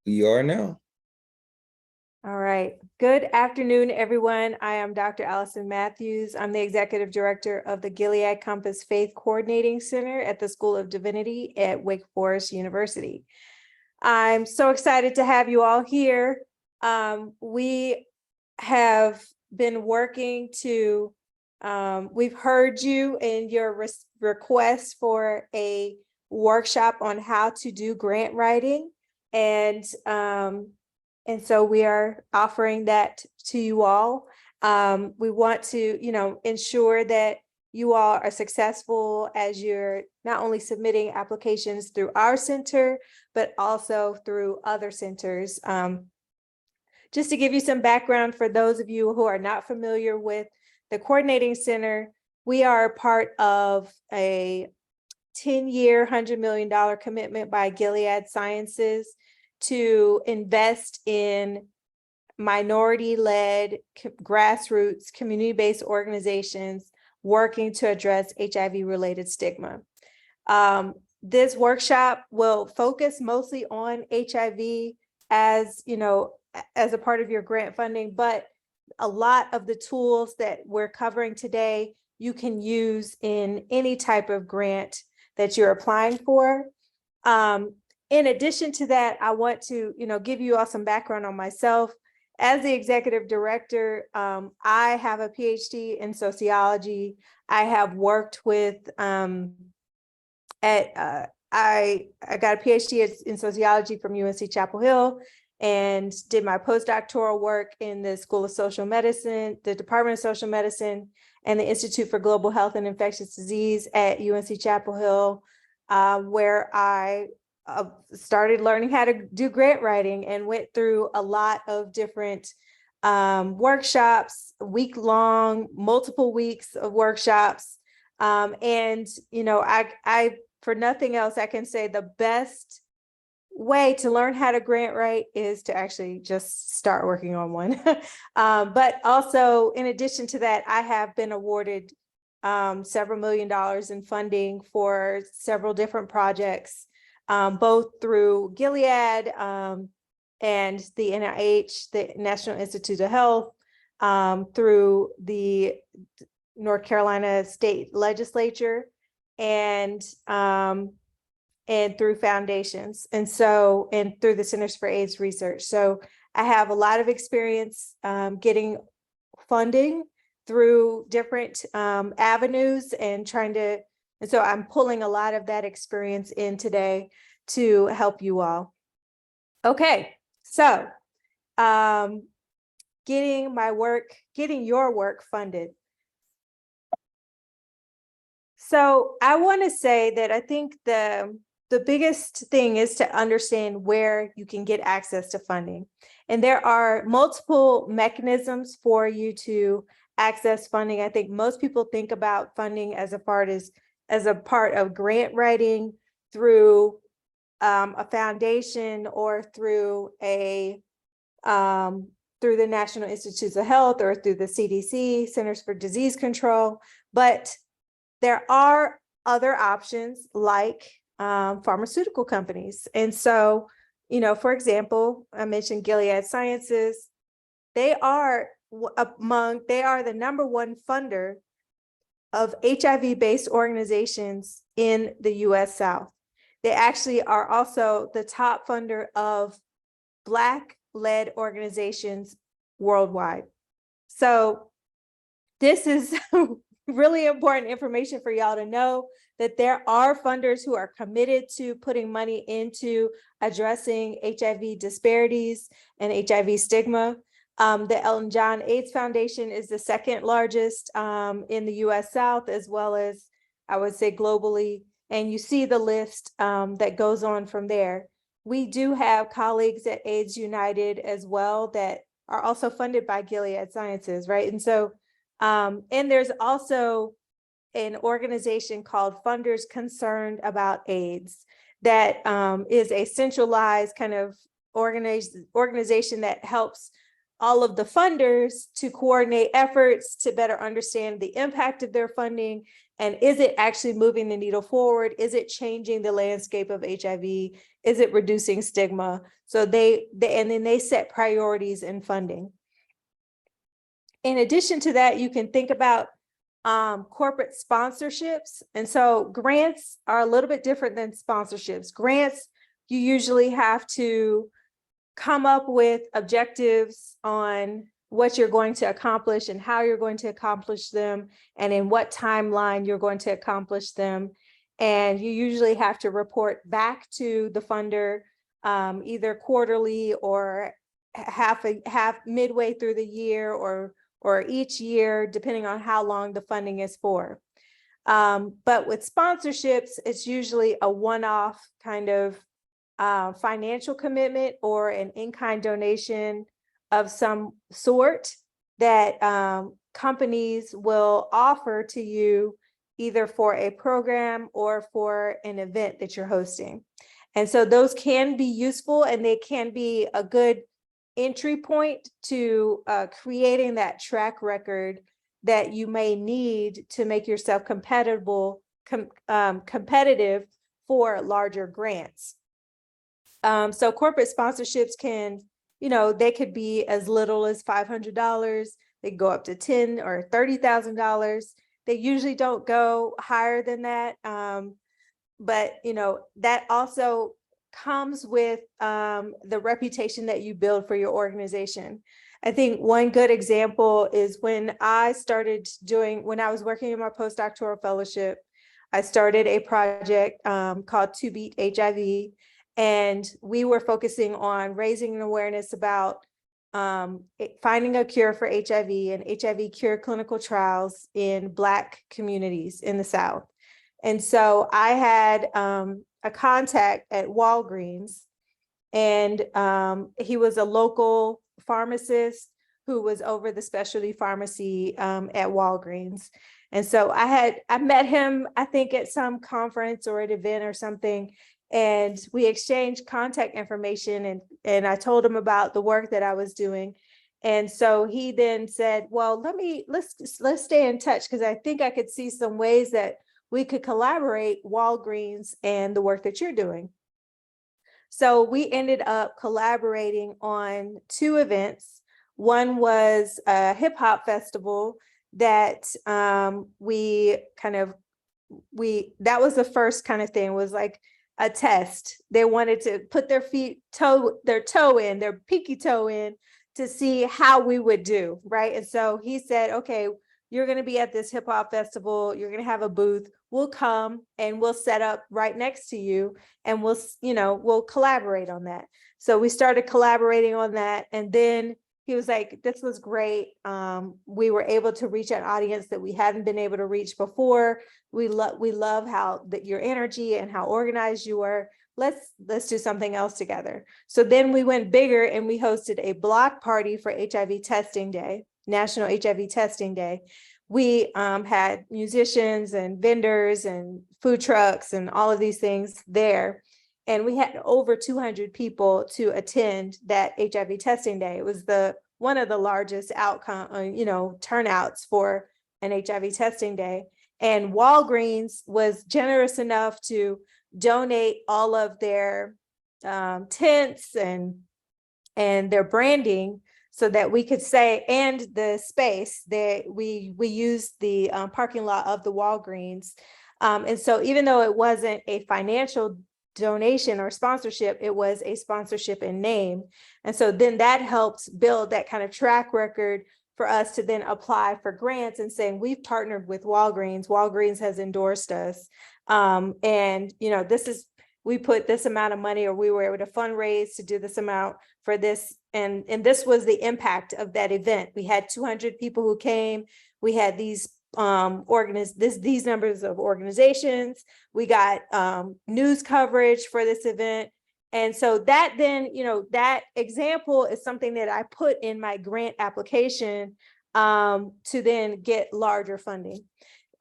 We are now. All right. Good afternoon, everyone. I am Dr. Allison Mathews. I'm the Executive Director of the Gilead Compass Faith Coordinating Center at the School of Divinity at Wake Forest University. I'm so excited to have you all here. We have been working to, we've heard you in your request for a workshop on how to do grant writing. And so we are offering that to you all. We want to, ensure that you all are successful as you're not only submitting applications through our center, but also through other centers. Just to give you some background for those of you who are not familiar with the Coordinating Center, we are part of a 10-year, $100 million commitment by Gilead Sciences to invest in minority-led grassroots community-based organizations working to address HIV-related stigma. This workshop will focus mostly on HIV as a part of your grant funding, but a lot of the tools that we're covering today, you can use in any type of grant that you're applying for. In addition to that, I want to, give you all some background on myself. As the executive director, I have a PhD in sociology. I have worked with, I got a PhD in sociology from UNC Chapel Hill and did my postdoctoral work in the School of Social Medicine, the Department of Social Medicine, and the Institute for Global Health and Infectious Disease at UNC Chapel Hill, where I started learning how to do grant writing and went through a lot of different workshops, week-long, multiple weeks of workshops. I, for nothing else, I can say the best way to learn how to grant write is to actually just start working on one. But also, in addition to that, I have been awarded several $1 million in funding for several different projects, both through Gilead and the NIH, the National Institute of Health, through the North Carolina State Legislature, and through foundations, and through the Centers for AIDS Research. So I have a lot of experience getting funding through different avenues and so I'm pulling a lot of that experience in today to help you all. Okay, so getting your work funded. So I want to say that I think the biggest thing is to understand where you can get access to funding. And there are multiple mechanisms for you to access funding. I think most people think about funding as a part of grant writing through a foundation or through the National Institutes of Health or through the CDC, Centers for Disease Control. But there are other options like pharmaceutical companies. And so, for example, I mentioned Gilead Sciences. They are the #1 funder of HIV-based organizations in the US South. They actually are also the top funder of Black-led organizations worldwide. So this is really important information for y'all to know, that there are funders who are committed to putting money into addressing HIV disparities and HIV stigma. The Elton John AIDS Foundation is the second largest in the US South, as well as, I would say, globally. And you see the list that goes on from there. We do have colleagues at AIDS United as well that are also funded by Gilead Sciences, right? And so, and there's also an organization called Funders Concerned About AIDS that is a centralized kind of organization that helps all of the funders to coordinate efforts to better understand the impact of their funding. And is it actually moving the needle forward? Is it changing the landscape of HIV? Is it reducing stigma? So and then they set priorities in funding. In addition to that, you can think about corporate sponsorships. And so grants are a little bit different than sponsorships. Grants, you usually have to come up with objectives on what you're going to accomplish and how you're going to accomplish them and in what timeline you're going to accomplish them. And you usually have to report back to the funder either quarterly or half midway through the year or each year, depending on how long the funding is for. But with sponsorships, it's usually a one-off kind of financial commitment or an in-kind donation of some sort that companies will offer to you either for a program or for an event that you're hosting. And so those can be useful and they can be a good entry point to creating that track record that you may need to make yourself competitive for larger grants. So corporate sponsorships can, they could be as little as $500. They go up to $10,000 or $30,000. They usually don't go higher than that. But, that also comes with the reputation that you build for your organization. I think one good example is when I was working in my postdoctoral fellowship, I started a project called To Beat HIV, and we were focusing on raising an awareness about finding a cure for HIV and HIV cure clinical trials in Black communities in the South. And so I had a contact at Walgreens, and he was a local pharmacist who was over the specialty pharmacy at Walgreens. And so I met him, I think at some conference or an event or something, and we exchanged contact information, and I told him about the work that I was doing. And so he then said, well, let's stay in touch, because I think I could see some ways that we could collaborate, Walgreens and the work that you're doing. So we ended up collaborating on 2 events. One was a hip hop festival that that was the first kind of thing, was like a test. They wanted to put their pinky toe in to see how we would do, right? And so he said, okay, you're going to be at this hip hop festival. You're going to have a booth. We'll come and we'll set up right next to you, and we'll collaborate on that. So we started collaborating on that. And then he was like, this was great. We were able to reach an audience that we hadn't been able to reach before. We love how your energy and how organized you were. Let's do something else together. So then we went bigger and we hosted a block party for HIV Testing Day, National HIV Testing Day. We had musicians and vendors and food trucks and all of these things there. And we had over 200 people to attend that HIV Testing Day. It was one of the largest turnouts for an HIV Testing Day. And Walgreens was generous enough to donate all of their tents and their branding, so that we could say, and the space that we used the parking lot of the Walgreens. And so even though it wasn't a financial donation or sponsorship, it was a sponsorship in name. And so then that helped build that kind of track record for us to then apply for grants and saying, we've partnered with Walgreens. Walgreens has endorsed us. We put this amount of money, or we were able to fundraise to do this amount for this. And this was the impact of that event. We had 200 people who came. We had these numbers of organizations. We got news coverage for this event. And so that then, that example is something that I put in my grant application to then get larger funding.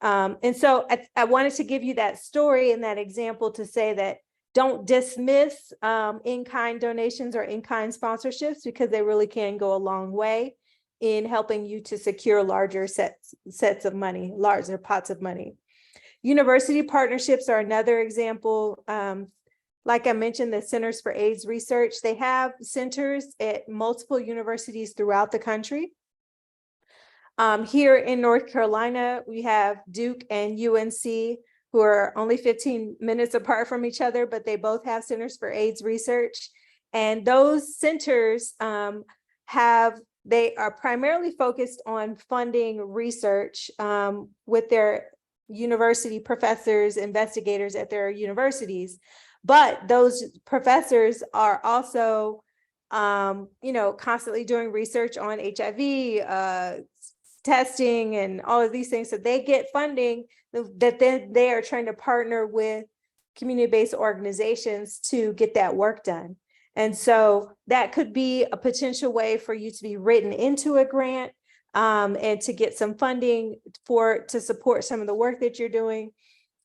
And so I wanted to give you that story and that example to say that don't dismiss in-kind donations or in-kind sponsorships, because they really can go a long way in helping you to secure larger sets of money, larger pots of money. University partnerships are another example. Like I mentioned, the Centers for AIDS Research, they have centers at multiple universities throughout the country. Here in North Carolina, we have Duke and UNC, who are only 15 minutes apart from each other, but they both have Centers for AIDS Research. And those centers they are primarily focused on funding research with their university professors, investigators at their universities. But those professors are also, constantly doing research on HIV, testing, and all of these things. So they get funding that then they are trying to partner with community-based organizations to get that work done. And so that could be a potential way for you to be written into a grant and to get some funding to support some of the work that you're doing.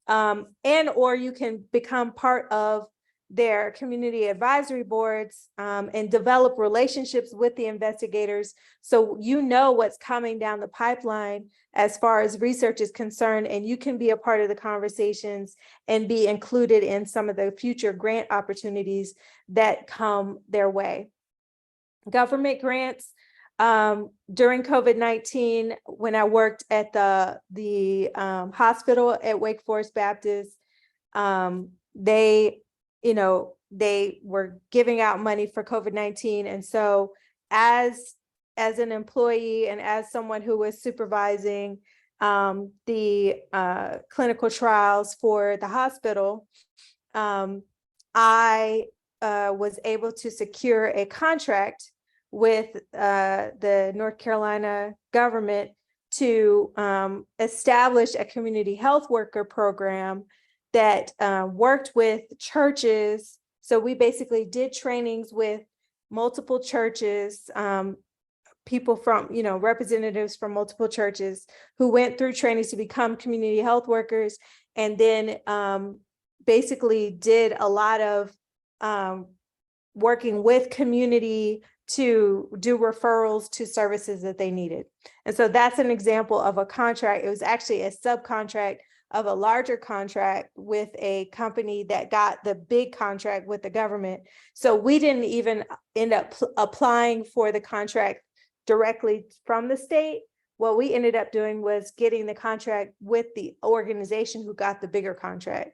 Or you can become part of their community advisory boards and develop relationships with the investigators, so you know what's coming down the pipeline as far as research is concerned, and you can be a part of the conversations and be included in some of the future grant opportunities that come their way. Government grants. During COVID-19, when I worked at the hospital at Wake Forest Baptist, they were giving out money for COVID-19. And so as an employee and as someone who was supervising the clinical trials for the hospital, I was able to secure a contract with the North Carolina government to establish a community health worker program that worked with churches. So we basically did trainings with multiple churches, people from, representatives from multiple churches who went through trainings to become community health workers, and then basically did a lot of working with community to do referrals to services that they needed. And so that's an example of a contract. It was actually a subcontract of a larger contract with a company that got the big contract with the government. So we didn't even end up applying for the contract directly from the state. What we ended up doing was getting the contract with the organization who got the bigger contract.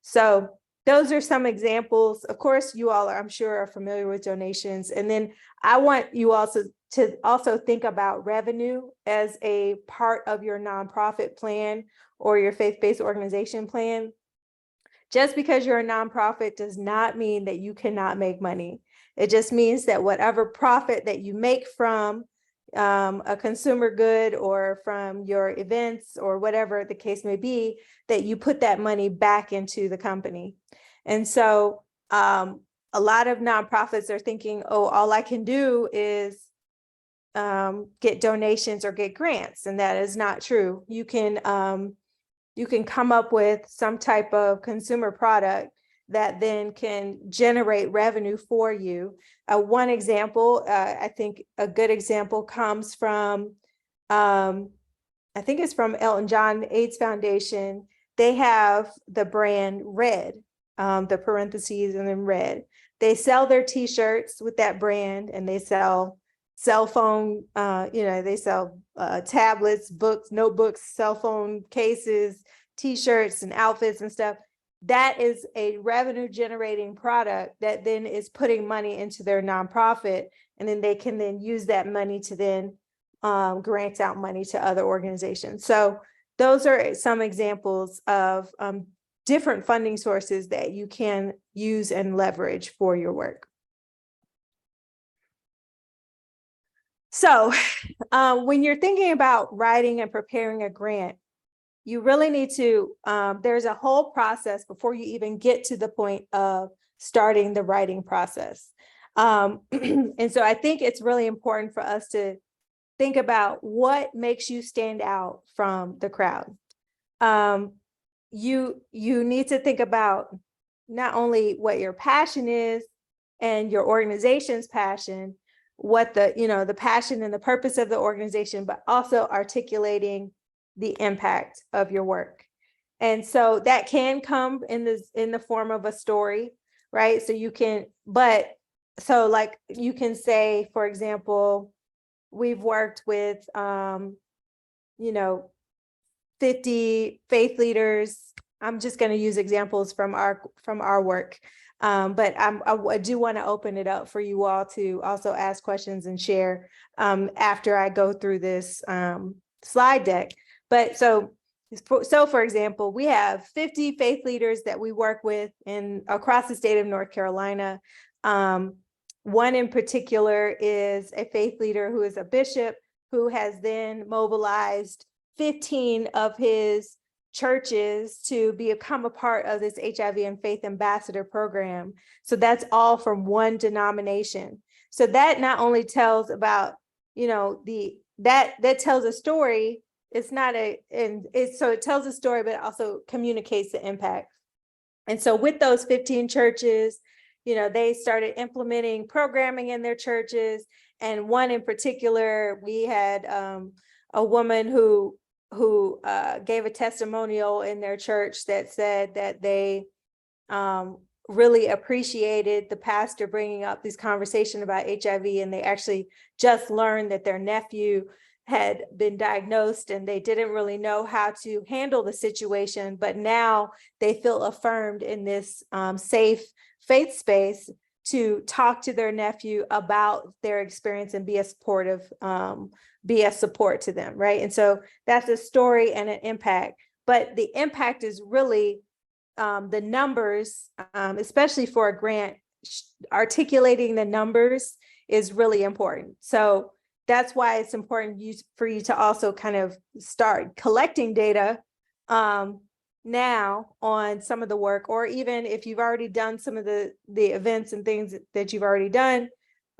So those are some examples. Of course, you all, I'm sure, are familiar with donations. And then I want you also to think about revenue as a part of your nonprofit plan or your faith-based organization plan. Just because you're a nonprofit does not mean that you cannot make money. It just means that whatever profit that you make from a consumer good or from your events or whatever the case may be, that you put that money back into the company. And so a lot of nonprofits are thinking, oh, all I can do is get donations or get grants. And that is not true. You can come up with some type of consumer product that then can generate revenue for you. One example, I think a good example comes from, I think it's from Elton John AIDS Foundation. They have the brand Red, the parentheses and then Red. They sell their t-shirts with that brand, and they sell cell phone, they sell tablets, books, notebooks, cell phone cases, t-shirts and outfits and stuff. That is a revenue generating product that then is putting money into their nonprofit, and then they can then use that money to then grant out money to other organizations. So those are some examples of different funding sources that you can use and leverage for your work. So when you're thinking about writing and preparing a grant, you really need to, there's a whole process before you even get to the point of starting the writing process. And so I think it's really important for us to think about what makes you stand out from the crowd. You need to think about not only what your passion is and your organization's passion, what the, the passion and the purpose of the organization, but also articulating the impact of your work. And so that can come in the form of a story, right? So you can, so like you can say, for example, we've worked with 50 faith leaders. I'm just going to use examples from our work. But I do want to open it up for you all to also ask questions and share after I go through this slide deck. But so for example, we have 50 faith leaders that we work with across the state of North Carolina. One in particular is a faith leader who is a bishop who has then mobilized 15 of his churches to become a part of this HIV and Faith Ambassador program. So that's all from one denomination. So that not only tells about, that tells a story. It's not so it tells a story, but it also communicates the impact. And so with those 15 churches, they started implementing programming in their churches. And one in particular, we had a woman who gave a testimonial in their church that said that they really appreciated the pastor bringing up this conversation about HIV, and they actually just learned that their nephew had been diagnosed and they didn't really know how to handle the situation, but now they feel affirmed in this safe faith space to talk to their nephew about their experience and be a support to them, right? And so that's a story and an impact, but the impact is really the numbers, especially for a grant, articulating the numbers is really important. So that's why it's important for you to also kind of start collecting data now on some of the work, or even if you've already done some of the events and things that you've already done,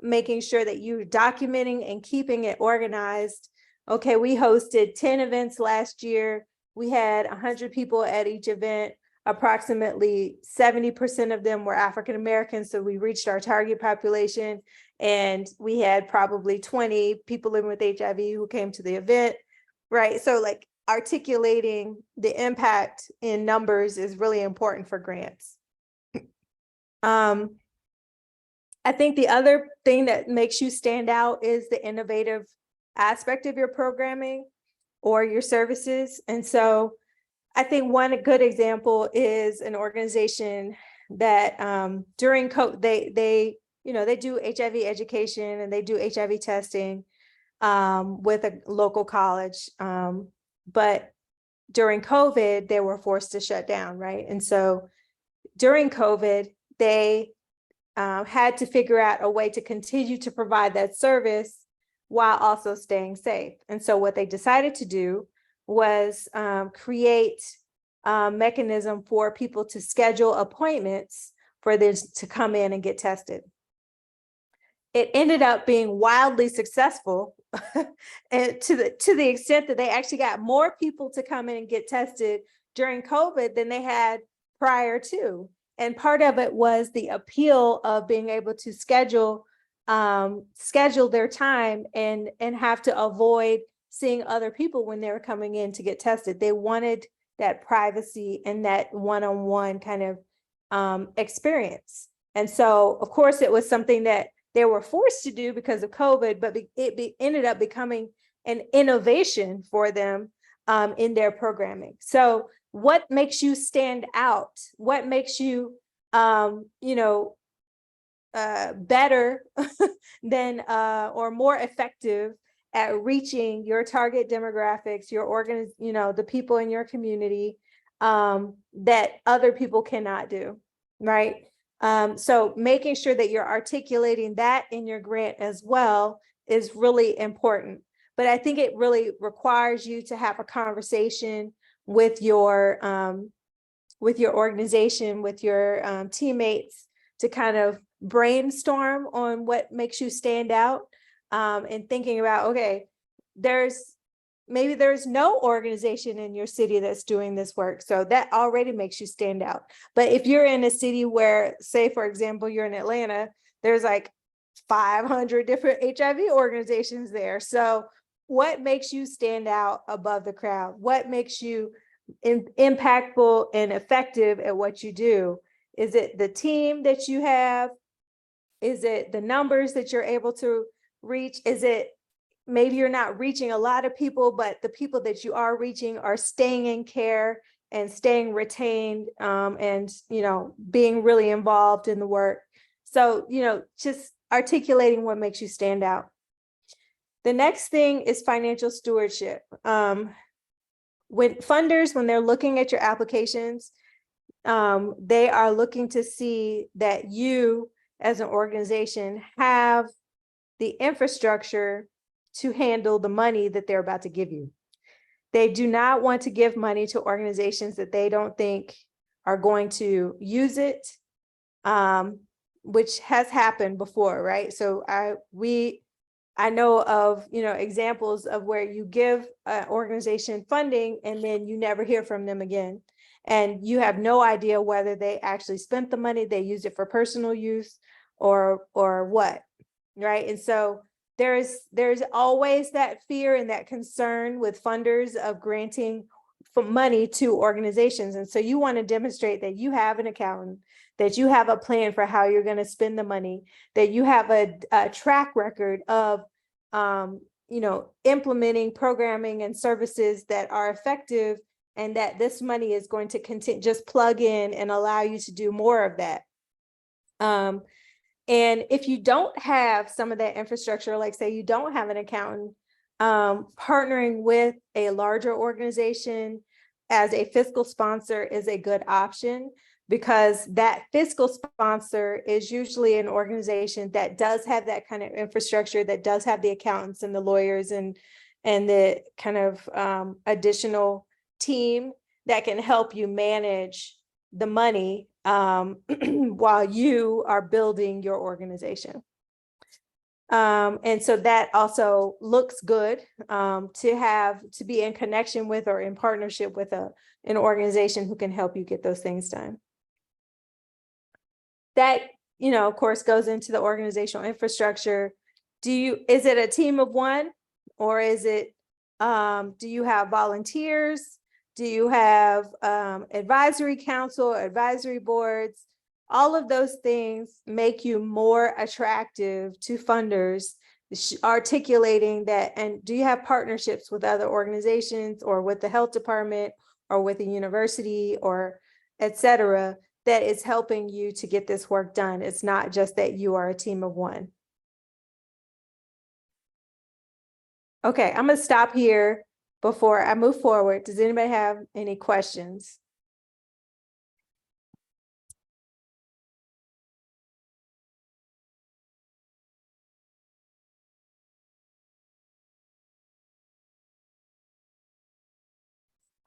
making sure that you're documenting and keeping it organized. Okay, we hosted 10 events last year. We had 100 people at each event. Approximately 70% of them were African Americans, so we reached our target population. And we had probably 20 people living with HIV who came to the event, right? So like articulating the impact in numbers is really important for grants. I think the other thing that makes you stand out is the innovative aspect of your programming or your services. And so I think one good example is an organization that during COVID, they do HIV education and they do HIV testing with a local college. But during COVID, they were forced to shut down, right? And so during COVID, they had to figure out a way to continue to provide that service while also staying safe. And so what they decided to do was create a mechanism for people to schedule appointments for this to come in and get tested. It ended up being wildly successful and to the extent that they actually got more people to come in and get tested during COVID than they had prior to. And part of it was the appeal of being able to schedule their time and have to avoid seeing other people when they were coming in to get tested. They wanted that privacy and that one-on-one kind of experience. And so, of course, it was something that they were forced to do because of COVID, but it ended up becoming an innovation for them in their programming. So what makes you stand out? What makes you, better than or more effective at reaching your target demographics, the people in your community that other people cannot do, right? So making sure that you're articulating that in your grant as well is really important. But I think it really requires you to have a conversation with your organization, with your teammates, to kind of brainstorm on what makes you stand out, and thinking about, okay, there's maybe there's no organization in your city that's doing this work. So that already makes you stand out. But if you're in a city where, say, for example, you're in Atlanta, there's like 500 different HIV organizations there. So what makes you stand out above the crowd? What makes you impactful and effective at what you do? Is it the team that you have? Is it the numbers that you're able to reach? Is it maybe you're not reaching a lot of people, but the people that you are reaching are staying in care and staying retained, and, being really involved in the work. So, just articulating what makes you stand out. The next thing is financial stewardship. When they're looking at your applications, they are looking to see that you as an organization have the infrastructure to handle the money that they're about to give you. They do not want to give money to organizations that they don't think are going to use it, which has happened before, right? So I know of, examples of where you give an organization funding and then you never hear from them again. And you have no idea whether they actually spent the money, they used it for personal use or what, right? And so there's always that fear and that concern with funders of granting money to organizations. And so you want to demonstrate that you have an accountant, that you have a plan for how you're going to spend the money, that you have a track record of, implementing programming and services that are effective, and that this money is going to continue, just plug in and allow you to do more of that. And if you don't have some of that infrastructure, like say you don't have an accountant, partnering with a larger organization as a fiscal sponsor is a good option, because that fiscal sponsor is usually an organization that does have that kind of infrastructure, that does have the accountants and the lawyers and the kind of additional team that can help you manage the money while you are building your organization. And so that also looks good, to be in connection with or in partnership with an organization who can help you get those things done. That, of course, goes into the organizational infrastructure. Is it a team of one, or is it, do you have volunteers? Do you have advisory council, advisory boards? All of those things make you more attractive to funders, articulating that. And do you have partnerships with other organizations or with the health department or with a university or et cetera, that is helping you to get this work done? It's not just that you are a team of one. Okay, I'm going to stop here before I move forward. Does anybody have any questions?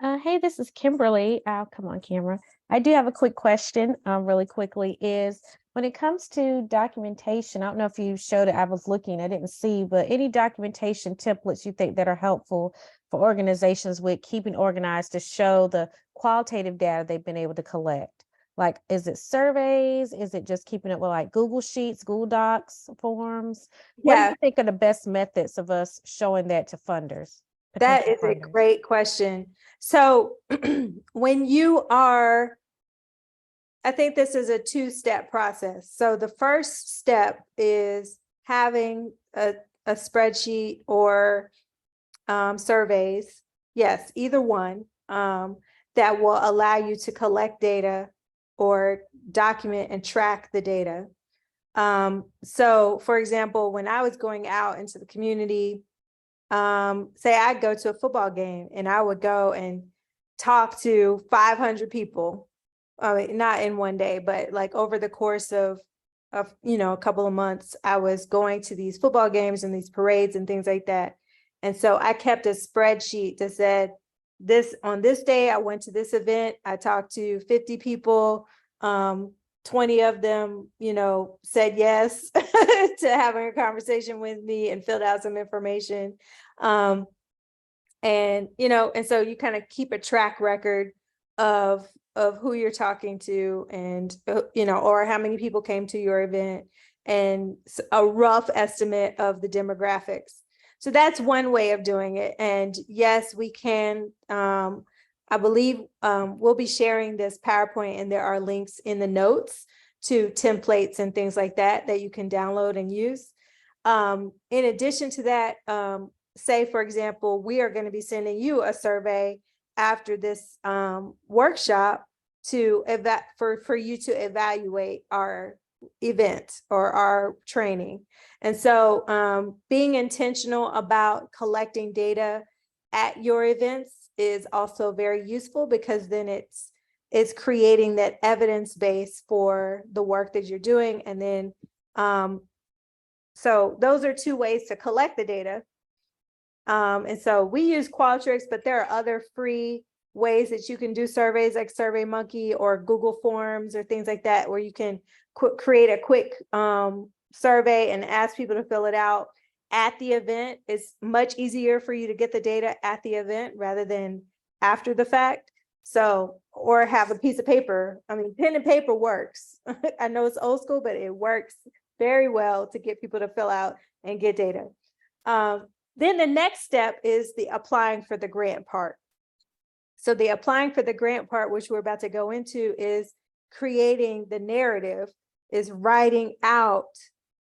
Hey, this is Kimberly. I'll come on camera. I do have a quick question, really quickly, is when it comes to documentation, I don't know if you showed it, I was looking, I didn't see, but any documentation templates you think that are helpful for organizations with keeping organized to show the qualitative data they've been able to collect? Like, is it surveys? Is it just keeping it with like Google Sheets, Google Docs, forms? What do you think are the best methods of us showing that to funders? That is a great question. So when you are, I think this is a two-step process. So the first step is having a spreadsheet or surveys. Yes, either one, that will allow you to collect data or document and track the data. So for example, when I was going out into the community, say I go to a football game and I would go and talk to 500 people, not in one day, but like over the course of a couple of months, I was going to these football games and these parades and things like that. And so I kept a spreadsheet that said, on this day, I went to this event, I talked to 50 people, 20 of them, said yes to having a conversation with me and filled out some information. And, and so you kind of keep a track record of who you're talking to, and, or how many people came to your event, and a rough estimate of the demographics. So that's one way of doing it. And yes, we can, I believe we'll be sharing this PowerPoint, and there are links in the notes to templates and things like that you can download and use. In addition to that, say, for example, we are going to be sending you a survey after this workshop for you to evaluate our event or our training. And so being intentional about collecting data at your events is also very useful, because then it's creating that evidence base for the work that you're doing. And then so those are two ways to collect the data. And so we use Qualtrics, but there are other free ways that you can do surveys, like SurveyMonkey or Google Forms or things like that, where you can create a quick survey and ask people to fill it out at the event. It's much easier for you to get the data at the event rather than after the fact. So, or have a piece of paper. I mean, pen and paper works. I know it's old school, but it works very well to get people to fill out and get data. Then the next step is the applying for the grant part. So the applying for the grant part, which we're about to go into, is creating the narrative, is writing out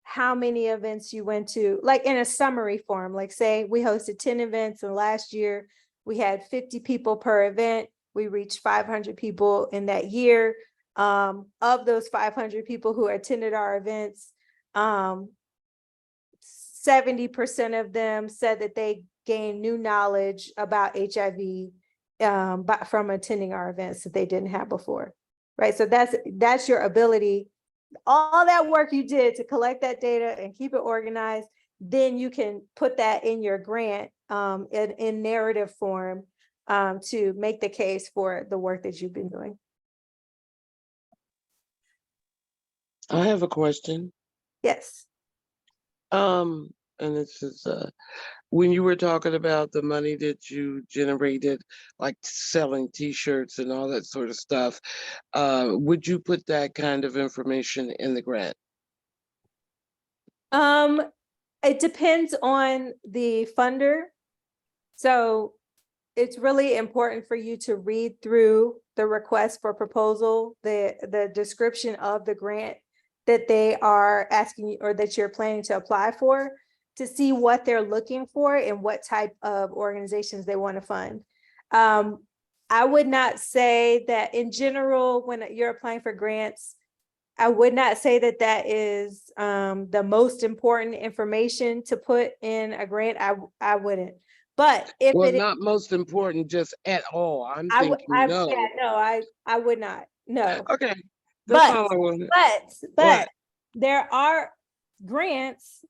how many events you went to, like in a summary form. Like, say we hosted 10 events, and last year we had 50 people per event. We reached 500 people in that year. Of those 500 people who attended our events, 70% of them said that they gained new knowledge about HIV from attending our events that they didn't have before, right? So that's your ability. All that work you did to collect that data and keep it organized, then you can put that in your grant in narrative form to make the case for the work that you've been doing. I have a question. Yes. And this is when you were talking about the money that you generated, like selling T-shirts and all that sort of stuff, would you put that kind of information in the grant? It depends on the funder. So it's really important for you to read through the request for proposal, the description of the grant that they are asking you, or that you're planning to apply for, to see what they're looking for and what type of organizations they want to fund. I would not say that in general, when you're applying for grants, I would not say that that is the most important information to put in a grant. I wouldn't. But if well, it not is, most important, just at all. I'm thinking no. Yeah, no, I would not. No. Okay. That's all I wanted. But there are grants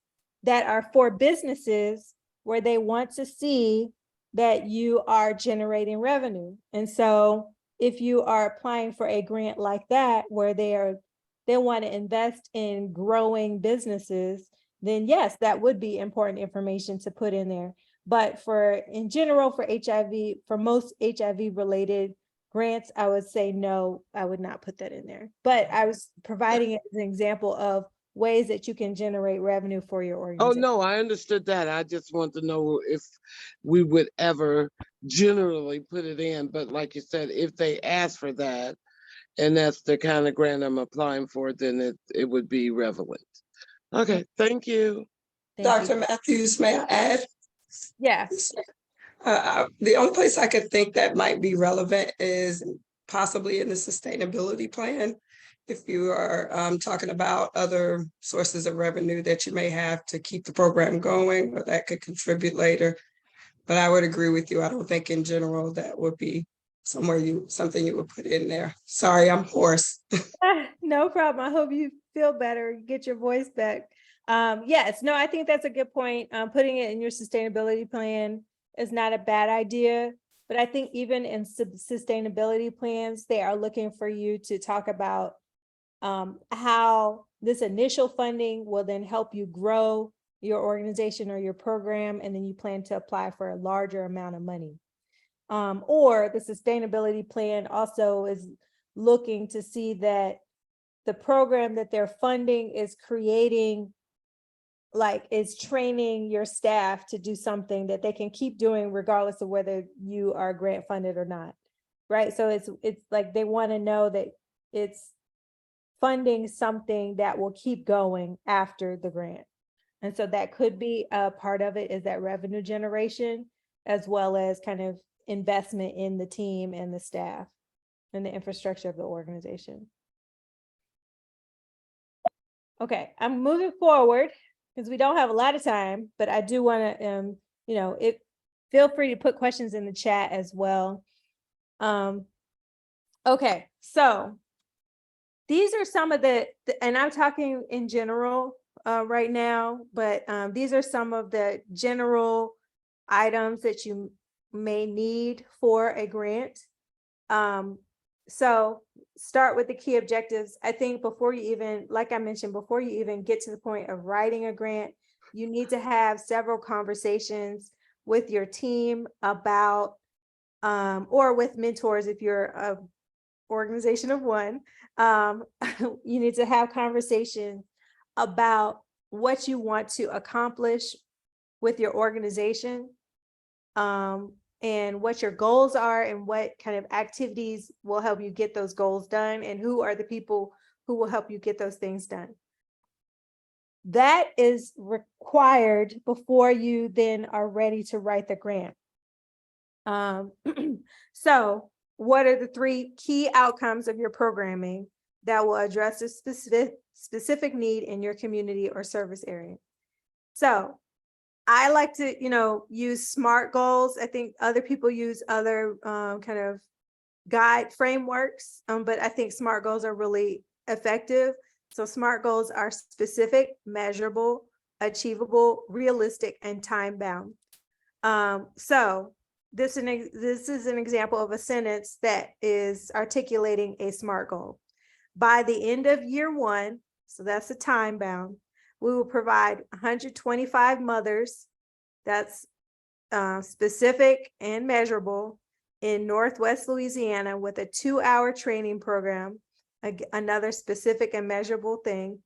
that are for businesses where they want to see that you are generating revenue. And so if you are applying for a grant like that, where they want to invest in growing businesses, then yes, that would be important information to put in there. But in general, for HIV, for most HIV related grants, I would say no, I would not put that in there. But I was providing it as an example of ways that you can generate revenue for your organization. Oh, no, I understood that. I just want to know if we would ever generally put it in. But like you said, if they ask for that, and that's the kind of grant I'm applying for, then it would be relevant. Okay, thank you. Dr. Mathews, may I add? Yeah. The only place I could think that might be relevant is possibly in the sustainability plan. If you are talking about other sources of revenue that you may have to keep the program going, or that could contribute later. But I would agree with you. I don't think in general that would be something you would put in there. Sorry, I'm hoarse. No problem. I hope you feel better, get your voice back. Yes, no, I think that's a good point. Putting it in your sustainability plan is not a bad idea, but I think even in sustainability plans, they are looking for you to talk about how this initial funding will then help you grow your organization or your program, and then you plan to apply for a larger amount of money. Or the sustainability plan also is looking to see that the program that they're funding is creating, like, is training your staff to do something that they can keep doing regardless of whether you are grant funded or not, right? So it's like they want to know that it's funding something that will keep going after the grant. And so that could be a part of it, is that revenue generation, as well as kind of investment in the team and the staff and the infrastructure of the organization. Okay, I'm moving forward because we don't have a lot of time, but I do want to, feel free to put questions in the chat as well. Okay, so these are some of and I'm talking in general right now, but these are some of the general items that you may need for a grant. So start with the key objectives. I think before you even, like I mentioned, before you even get to the point of writing a grant, you need to have several conversations with your team about, or with mentors if you're a organization of one. You need to have conversations about what you want to accomplish with your organization, and what your goals are, and what kind of activities will help you get those goals done, and who are the people who will help you get those things done. That is required before you then are ready to write the grant. So what are the 3 key outcomes of your programming that will address a specific need in your community or service area? So I like to, use SMART goals. I think other people use other kind of guide frameworks, but I think SMART goals are really effective. So SMART goals are specific, measurable, achievable, realistic, and time-bound. So this is an example of a sentence that is articulating a SMART goal. By the end of year 1, so that's a time-bound, we will provide 125 mothers, that's specific and measurable, in Northwest Louisiana with a 2-hour training program, another specific and measurable thing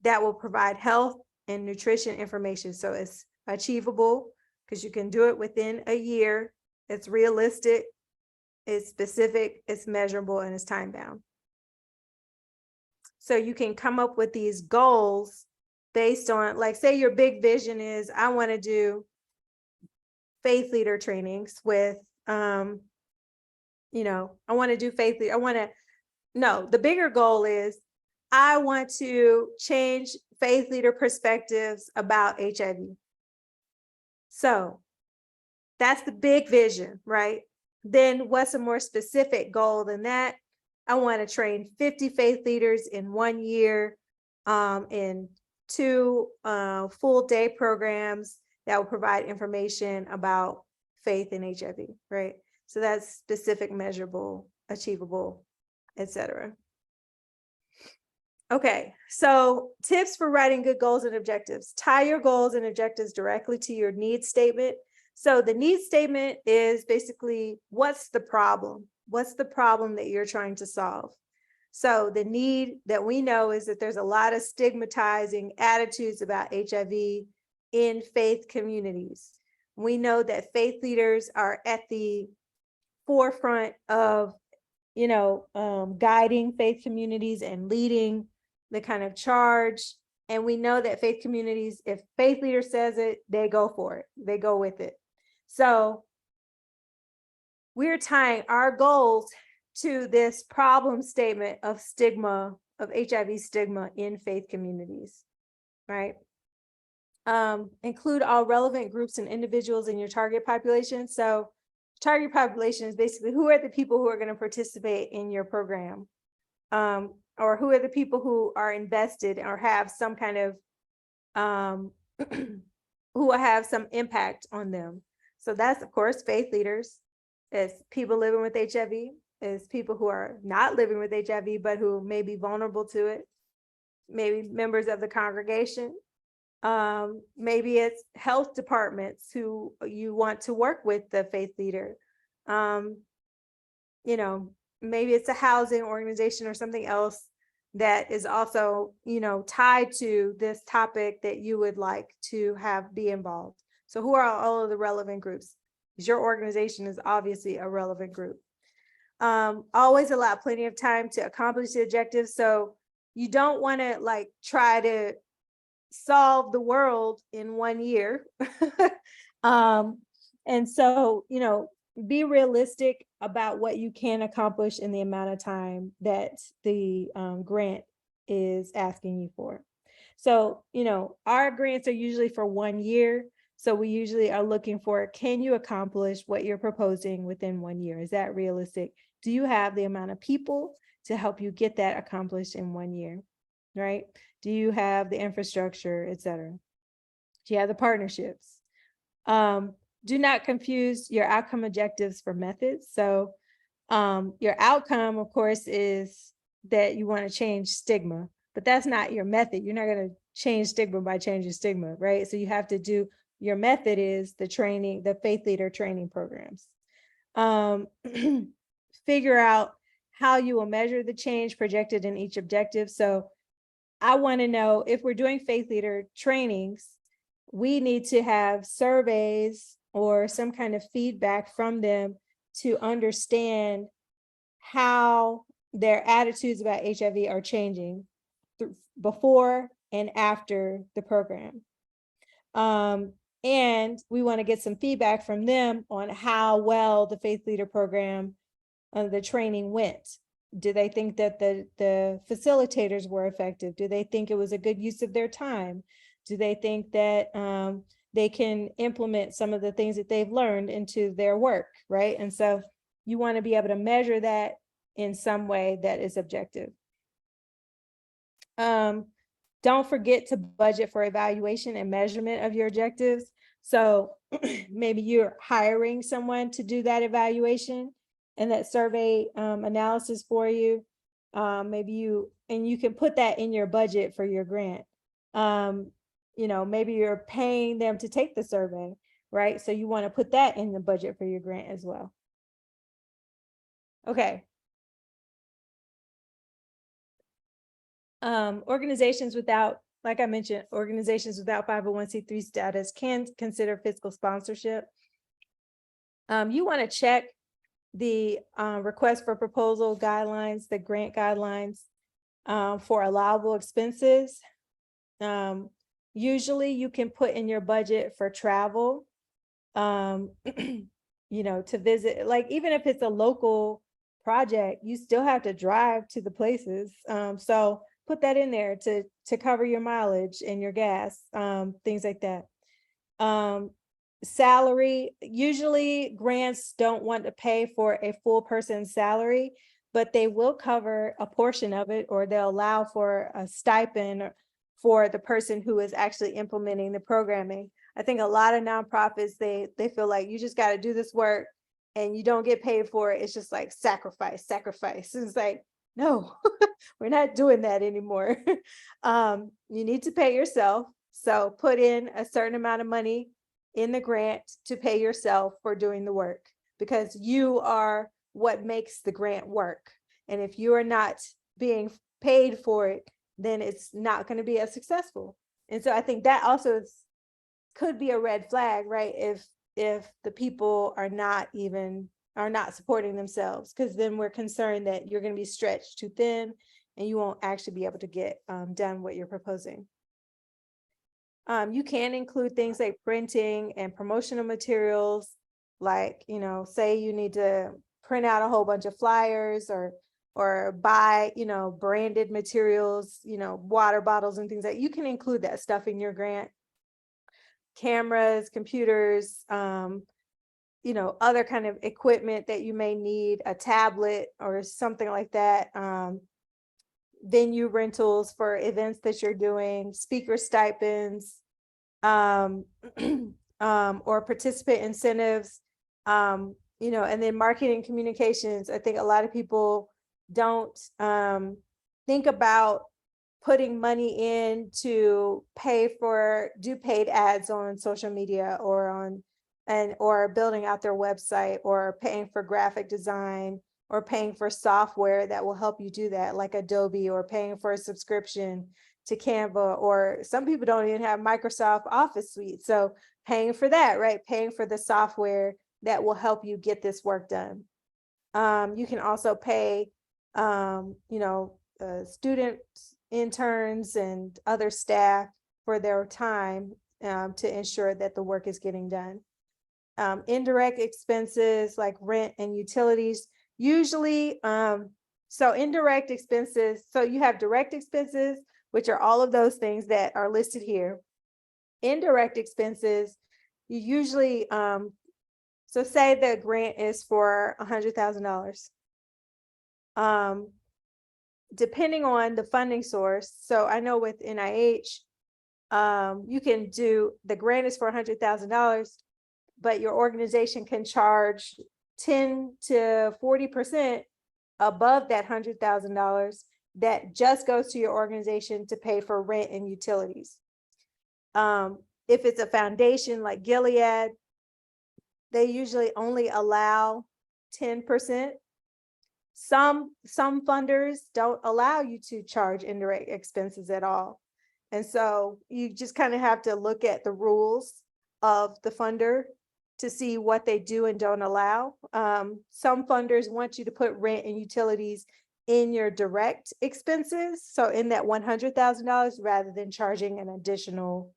that will provide health and nutrition information. So it's achievable because you can do it within a year. It's realistic, it's specific, it's measurable, and it's time-bound. So you can come up with these goals based on, like, say your big vision is, I want to do faith leader trainings with, I want to do faith leader. The bigger goal is, I want to change faith leader perspectives about HIV. So that's the big vision, right? Then what's a more specific goal than that? I want to train 50 faith leaders in 1 year, in 2 full day programs that will provide information about faith and HIV, right? So that's specific, measurable, achievable, etc. Okay, so tips for writing good goals and objectives. Tie your goals and objectives directly to your needs statement. So the needs statement is basically, what's the problem? What's the problem that you're trying to solve? So the need that we know is that there's a lot of stigmatizing attitudes about HIV in faith communities. We know that faith leaders are at the forefront of, guiding faith communities and leading the kind of charge. And we know that faith communities, if faith leader says it, they go for it. They go with it. So we're tying our goals to this problem statement of stigma, of HIV stigma in faith communities, right? Include all relevant groups and individuals in your target population. So target population is basically, who are the people who are going to participate in your program? Or who are the people who are invested or have some kind of, who will have some impact on them. So that's, of course, faith leaders. It's people living with HIV. It's people who are not living with HIV, but who may be vulnerable to it. Maybe members of the congregation, Maybe it's health departments who you want to work with the faith leader. You know, maybe it's a housing organization or something else that is also, you know, tied to this topic that you would like to have be involved. So who are all of the relevant groups? Because your organization is obviously a relevant group. Always allow plenty of time to accomplish the objectives. So you don't want to like try to solve the world in 1 year. And so, you know, be realistic about what you can accomplish in the amount of time that the grant is asking you for. So, you know, our grants are usually for 1 year. So we usually are looking for, can you accomplish what you're proposing within 1 year? Is that realistic? Do you have the amount of people to help you get that accomplished in 1 year, right? Do you have the infrastructure, et cetera? Do you have the partnerships? Do not confuse your outcome objectives for methods. So your outcome, of course, is that you want to change stigma, but that's not your method. You're not going to change stigma by changing stigma, right? So you have to do, your method is the training, the faith leader training programs. Figure out how you will measure the change projected in each objective. So I want to know, if we're doing faith leader trainings, we need to have surveys or some kind of feedback from them to understand how their attitudes about HIV are changing before and after the program. And we want to get some feedback from them on how well the faith leader program, the training went. Do they think that the facilitators were effective? Do they think it was a good use of their time? Do they think that they can implement some of the things that they've learned into their work, right? And so you want to be able to measure that in some way that is objective. Don't forget to budget for evaluation and measurement of your objectives. So maybe you're hiring someone to do that evaluation and that survey analysis for you. Maybe you can put that in your budget for your grant. You know, maybe you're paying them to take the survey, right? So you want to put that in the budget for your grant as well. Okay. Organizations without, like I mentioned, organizations without 501c3 status can consider fiscal sponsorship. You want to check the request for proposal guidelines, the grant guidelines for allowable expenses. Usually you can put in your budget for travel, you know, to visit, like even if it's a local project, you still have to drive to the places. So put that in there to cover your mileage and your gas, things like that. Salary, usually grants don't want to pay for a full person's salary, but they will cover a portion of it, or they'll allow for a stipend for the person who is actually implementing the programming. I think a lot of nonprofits, they feel like you just got to do this work and you don't get paid for it. It's just like sacrifice. It's like, no, we're not doing that anymore. You need to pay yourself. So put in a certain amount of money in the grant to pay yourself for doing the work, because you are what makes the grant work. And if you are not being paid for it, then it's not going to be as successful. And so I think that also could be a red flag, right? If the people are not supporting themselves, because then we're concerned that you're going to be stretched too thin and you won't actually be able to get done what you're proposing. You can include things like printing and promotional materials, like, you know, say you need to print out a whole bunch of flyers or buy, you know, branded materials, you know, water bottles and things like that. You can include that stuff in your grant. Cameras, computers, you know, other kind of equipment that you may need, a tablet or something like that. Venue rentals for events that you're doing, speaker stipends, or participant incentives, you know, and then marketing communications. I think a lot of people don't think about putting money in to do paid ads on social media or building out their website, or paying for graphic design, or paying for software that will help you do that, like Adobe, or paying for a subscription to Canva, or some people don't even have Microsoft Office Suite. So paying for that, right? Paying for the software that will help you get this work done. You can also pay, students, interns, and other staff for their time to ensure that the work is getting done. Indirect expenses like rent and utilities, usually, so indirect expenses, so you have direct expenses, which are all of those things that are listed here. Indirect expenses, you usually, so say the grant is for $100,000. Depending on the funding source, so I know with NIH, you can do, the grant is for $100,000, but your organization can charge 10 to 40% above that $100,000 that just goes to your organization to pay for rent and utilities. If it's a foundation like Gilead, they usually only allow 10%. Some funders don't allow you to charge indirect expenses at all. And so you just kind of have to look at the rules of the funder to see what they do and don't allow. Some funders want you to put rent and utilities in your direct expenses, so in that $100,000, rather than charging an additional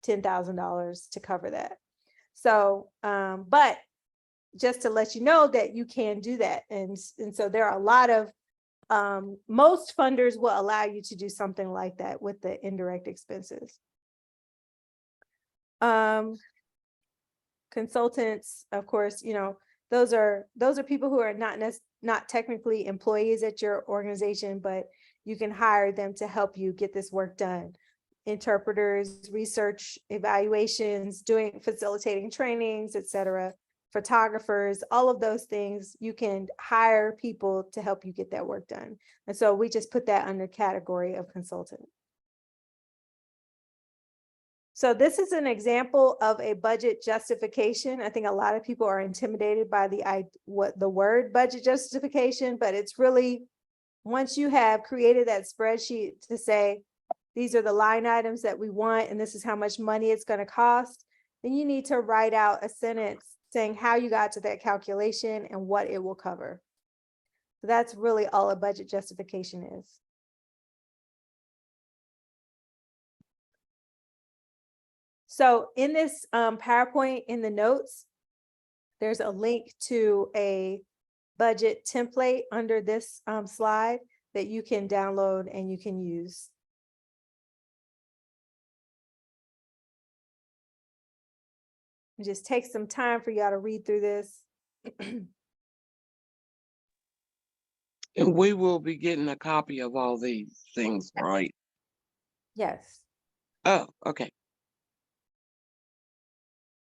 $10,000 to cover that. So, but just to let you know that you can do that. And so there are a lot of, most funders will allow you to do something like that with the indirect expenses. Consultants, of course, those are people who are not technically employees at your organization, but you can hire them to help you get this work done. Interpreters, research evaluations, facilitating trainings, etc. Photographers, all of those things, you can hire people to help you get that work done. And so we just put that under category of consultant. So this is an example of a budget justification. I think a lot of people are intimidated by the word budget justification, but it's really, once you have created that spreadsheet to say, these are the line items that we want, and this is how much money it's going to cost, then you need to write out a sentence saying how you got to that calculation and what it will cover. So that's really all a budget justification is. So in this PowerPoint, in the notes, there's a link to a budget template under this slide that you can download and you can use. It just takes some time for y'all to read through this. And we will be getting a copy of all these things, right? Yes. Oh, okay.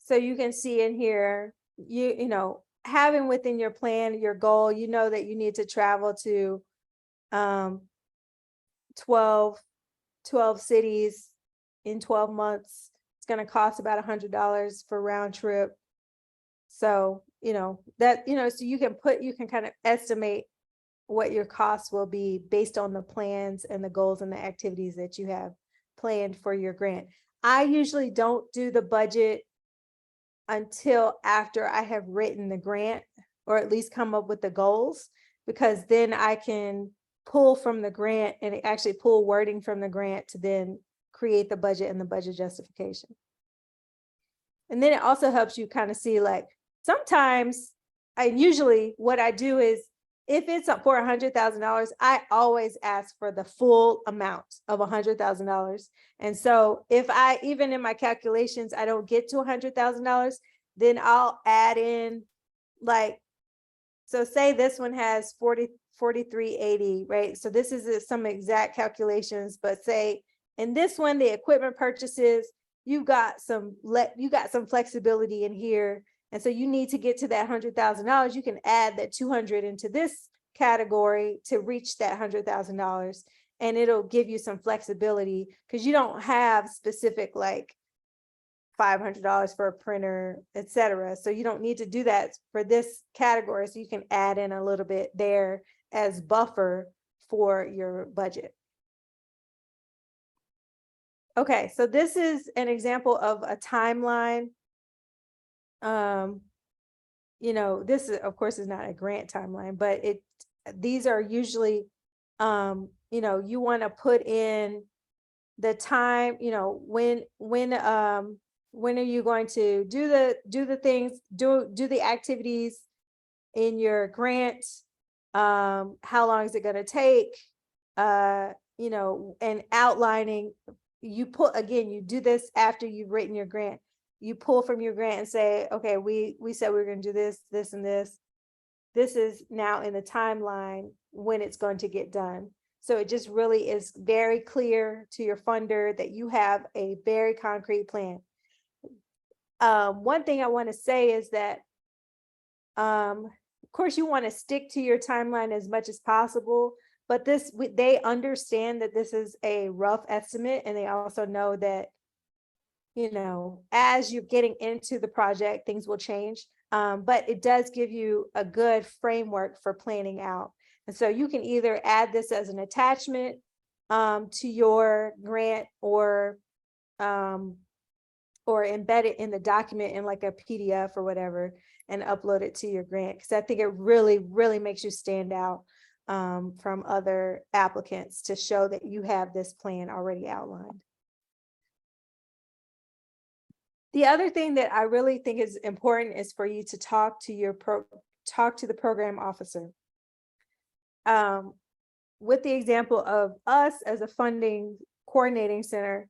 So you can see in here, you know, having within your plan, your goal, you know that you need to travel to 12 cities in 12 months. It's going to cost about $100 for round trip. So, so you can kind of estimate what your costs will be based on the plans and the goals and the activities that you have planned for your grant. I usually don't do the budget until after I have written the grant, or at least come up with the goals, because then I can pull from the grant and actually pull wording from the grant to then create the budget and the budget justification. And then it also helps you kind of see, like, sometimes usually what I do is, if it's up for $100,000, I always ask for the full amount of $100,000. And so if even in my calculations, I don't get to $100,000, then I'll add in, like, so say this one has 4380, right? So this is some exact calculations, but say in this one, the equipment purchases, you got some flexibility in here. And so you need to get to that $100,000. You can add that 200 into this category to reach that $100,000. and it'll give you some flexibility because you don't have specific like $500 for a printer, etc. So you don't need to do that for this category. So you can add in a little bit there as buffer for your budget. Okay, so this is an example of a timeline. You know, this is, of course, is not a grant timeline, but these are usually, you know, you want to put in the time, you know, when are you going to do the things, do the activities in your grant? How long is it going to take? You know, and outlining, you do this after you've written your grant. You pull from your grant and say, okay, we said we were going to do this, this, and this. This is now in the timeline when it's going to get done. So it just really is very clear to your funder that you have a very concrete plan. One thing I want to say is that, of course, you want to stick to your timeline as much as possible, but they understand that this is a rough estimate, and they also know that, you know, as you're getting into the project, things will change. But it does give you a good framework for planning out. And so you can either add this as an attachment to your grant, or embed it in the document in like a PDF or whatever, and upload it to your grant. Because I think it really, really makes you stand out from other applicants to show that you have this plan already outlined. The other thing that I really think is important is for you to talk to the program officer. With the example of us as a funding coordinating center,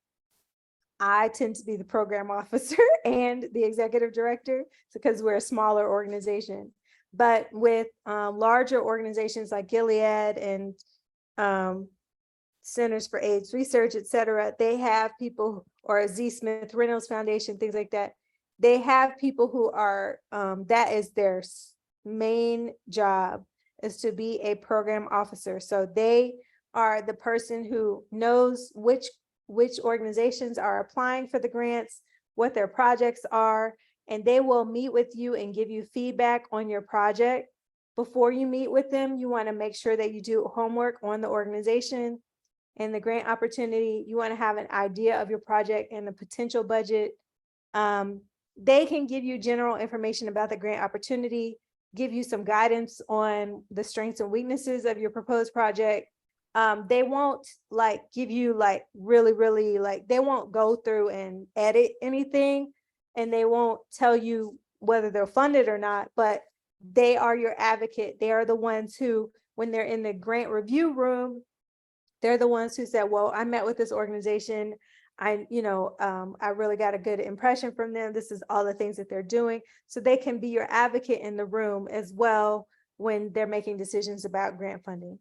I tend to be the program officer and the executive director, because we're a smaller organization. But with larger organizations like Gilead and Centers for AIDS Research, et cetera, they have people, or Z. Smith Reynolds Foundation, things like that. They have people who are, that is their main job, is to be a program officer. So they are the person who knows which organizations are applying for the grants, what their projects are, and they will meet with you and give you feedback on your project. Before you meet with them, you want to make sure that you do homework on the organization and the grant opportunity. You want to have an idea of your project and the potential budget. They can give you general information about the grant opportunity, give you some guidance on the strengths and weaknesses of your proposed project. They won't like give you like really like, they won't go through and edit anything, and they won't tell you whether they're funded or not, but they are your advocate. They are the ones who, when they're in the grant review room, they're the ones who said, well, I met with this organization. I really got a good impression from them. This is all the things that they're doing. So they can be your advocate in the room as well when they're making decisions about grant funding.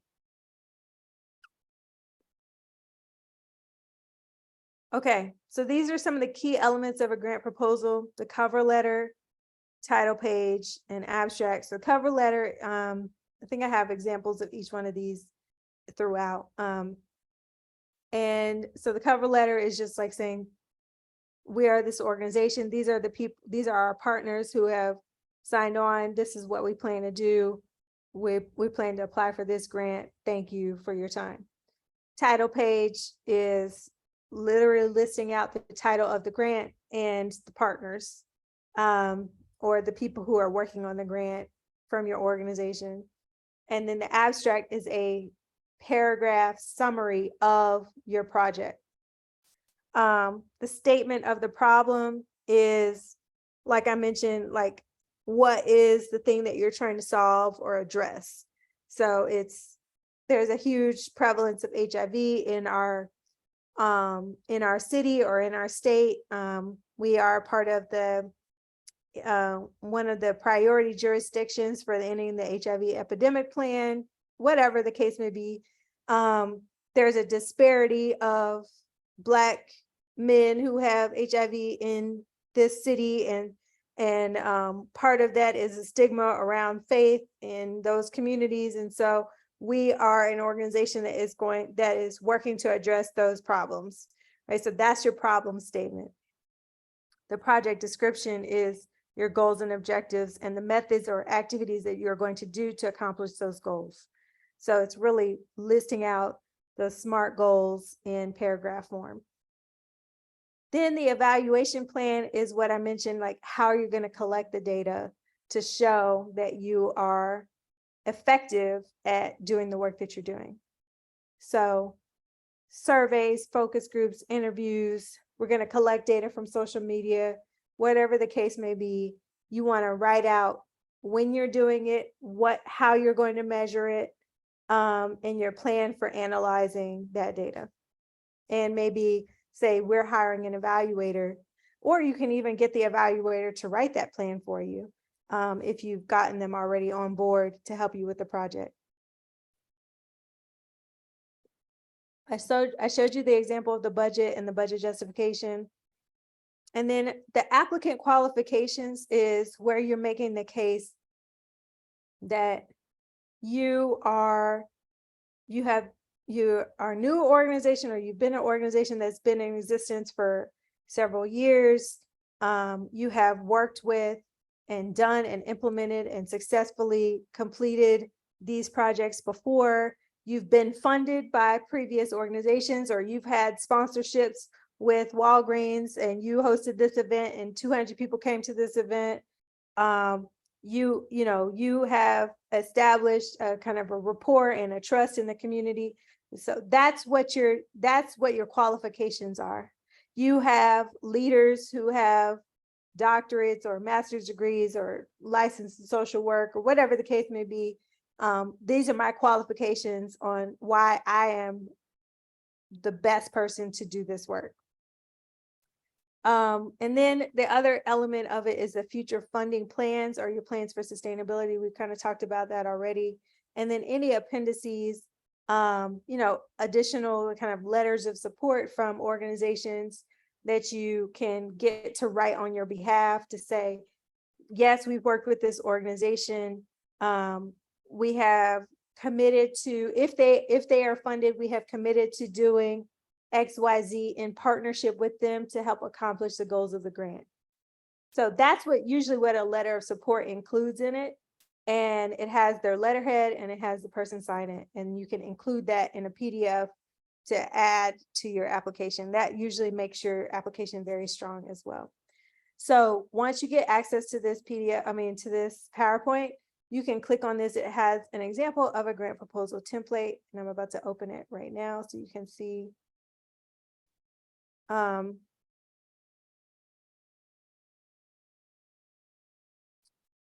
Okay, so these are some of the key elements of a grant proposal: the cover letter, title page, and abstract. So cover letter, I think I have examples of each one of these throughout. And so the cover letter is just like saying, we are this organization. These are the people, these are our partners who have signed on. This is what we plan to do. We plan to apply for this grant. Thank you for your time. Title page is literally listing out the title of the grant and the partners, or the people who are working on the grant from your organization. And then the abstract is a paragraph summary of your project. The statement of the problem is, like I mentioned, like, what is the thing that you're trying to solve or address? So there's a huge prevalence of HIV in our city or in our state. We are part of the one of the priority jurisdictions for ending the HIV epidemic plan, whatever the case may be. There's a disparity of Black men who have HIV in this city, and part of that is a stigma around faith in those communities. And so we are an organization that is working to address those problems, right? So that's your problem statement. The project description is your goals and objectives and the methods or activities that you're going to do to accomplish those goals. So it's really listing out the SMART goals in paragraph form. Then the evaluation plan is what I mentioned, like how you're going to collect the data to show that you are effective at doing the work that you're doing. So surveys, focus groups, interviews, we're going to collect data from social media, whatever the case may be. You want to write out when you're doing it, how you're going to measure it, and your plan for analyzing that data. And maybe say we're hiring an evaluator, or you can even get the evaluator to write that plan for you if you've gotten them already on board to help you with the project. I showed you the example of the budget and the budget justification. And then the applicant qualifications is where you're making the case that you are a new organization, or you've been an organization that's been in existence for several years. You have worked with and done and implemented and successfully completed these projects before. You've been funded by previous organizations, or you've had sponsorships with Walgreens and you hosted this event and 200 people came to this event. You have established a kind of a rapport and a trust in the community. So that's what your qualifications are. You have leaders who have doctorates or master's degrees or licensed in social work or whatever the case may be. These are my qualifications on why I am the best person to do this work. And then the other element of it is the future funding plans or your plans for sustainability. We've kind of talked about that already. And then any appendices, additional kind of letters of support from organizations that you can get to write on your behalf to say, yes, we've worked with this organization. We have committed to, if they are funded, we have committed to doing XYZ in partnership with them to help accomplish the goals of the grant. So that's usually what a letter of support includes in it. And it has their letterhead and it has the person sign it. And you can include that in a PDF to add to your application. That usually makes your application very strong as well. So once you get access to this to this PowerPoint, you can click on this. It has an example of a grant proposal template, and I'm about to open it right now so you can see.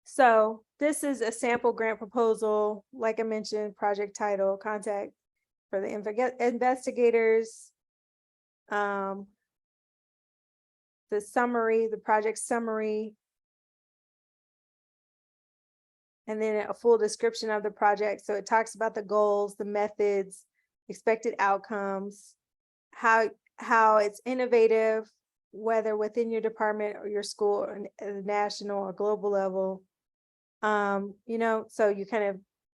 So this is a sample grant proposal. Like I mentioned, project title, contact for the investigators, the summary, the project summary, and then a full description of the project. So it talks about the goals, the methods, expected outcomes, how it's innovative, whether within your department or your school or at a national or global level. So you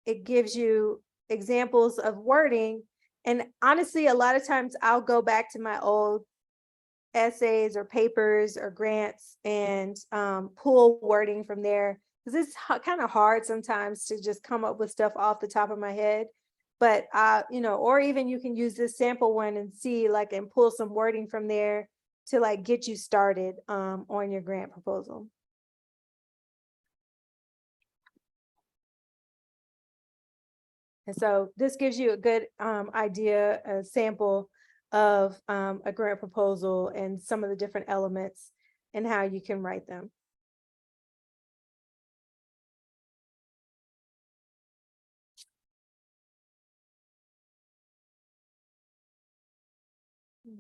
it gives you examples of wording. And honestly, a lot of times I'll go back to my old essays or papers or grants and pull wording from there, because it's kind of hard sometimes to just come up with stuff off the top of my head. But or even you can use this sample one and see and pull some wording from there to get you started on your grant proposal. And so this gives you a good idea, a sample of a grant proposal and some of the different elements and how you can write them.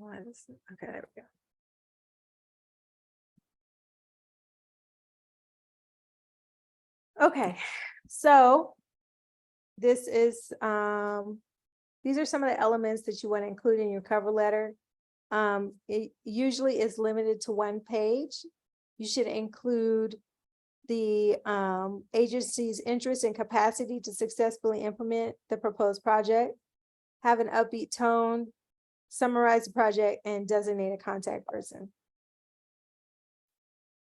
Okay, there we go. Okay, so this is these are some of the elements that you want to include in your cover letter. It usually is limited to 1 page. You should include the agency's interest and capacity to successfully implement the proposed project, have an upbeat tone, summarize the project, and designate a contact person.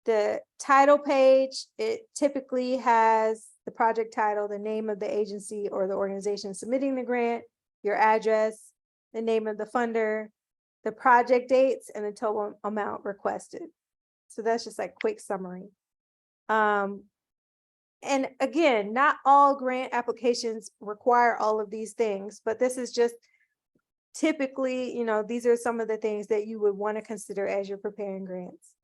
The title page, it typically has the project title, the name of the agency or the organization submitting the grant, your address, the name of the funder, the project dates, and the total amount requested. So that's just like quick summary. And again, not all grant applications require all of these things, but this is just typically, you know, these are some of the things that you would want to consider as you're preparing grants.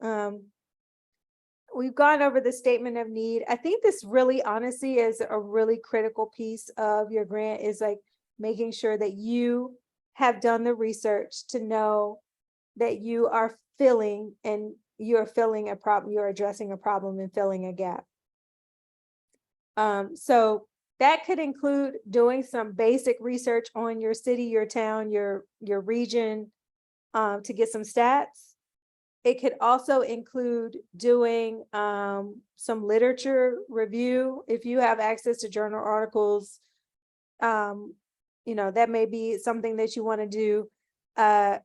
We've gone over the statement of need. I think this really honestly is a really critical piece of your grant, is like making sure that you have done the research to know that you are filling and you're filling a problem, you're addressing a problem and filling a gap. So that could include doing some basic research on your city, your town, your region, to get some stats. It could also include doing some literature review. If you have access to journal articles, you know, that may be something that you want to do,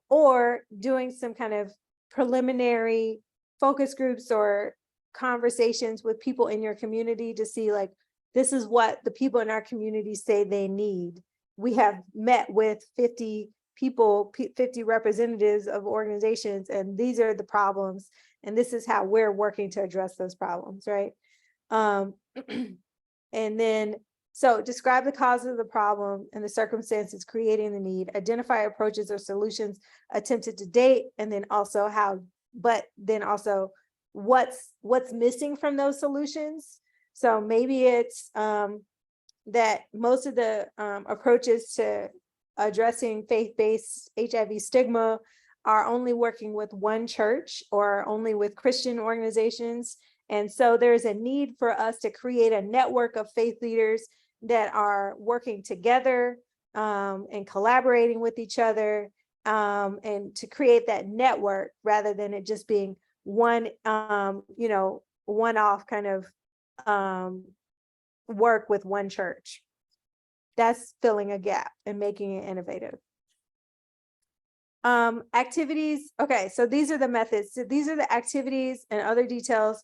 or doing some kind of preliminary focus groups or conversations with people in your community to see, like, this is what the people in our community say they need. We have met with 50 people, 50 representatives of organizations, and these are the problems, and this is how we're working to address those problems, right? And then, so describe the cause of the problem and the circumstances creating the need, identify approaches or solutions attempted to date, and then also how, but then also what's missing from those solutions. So maybe it's that most of the approaches to addressing faith-based HIV stigma are only working with one church or only with Christian organizations. And so there's a need for us to create a network of faith leaders that are working together and collaborating with each other, and to create that network rather than it just being one, you know, one-off kind of work with one church. That's filling a gap and making it innovative. Activities. Okay, so these are the methods. So these are the activities and other details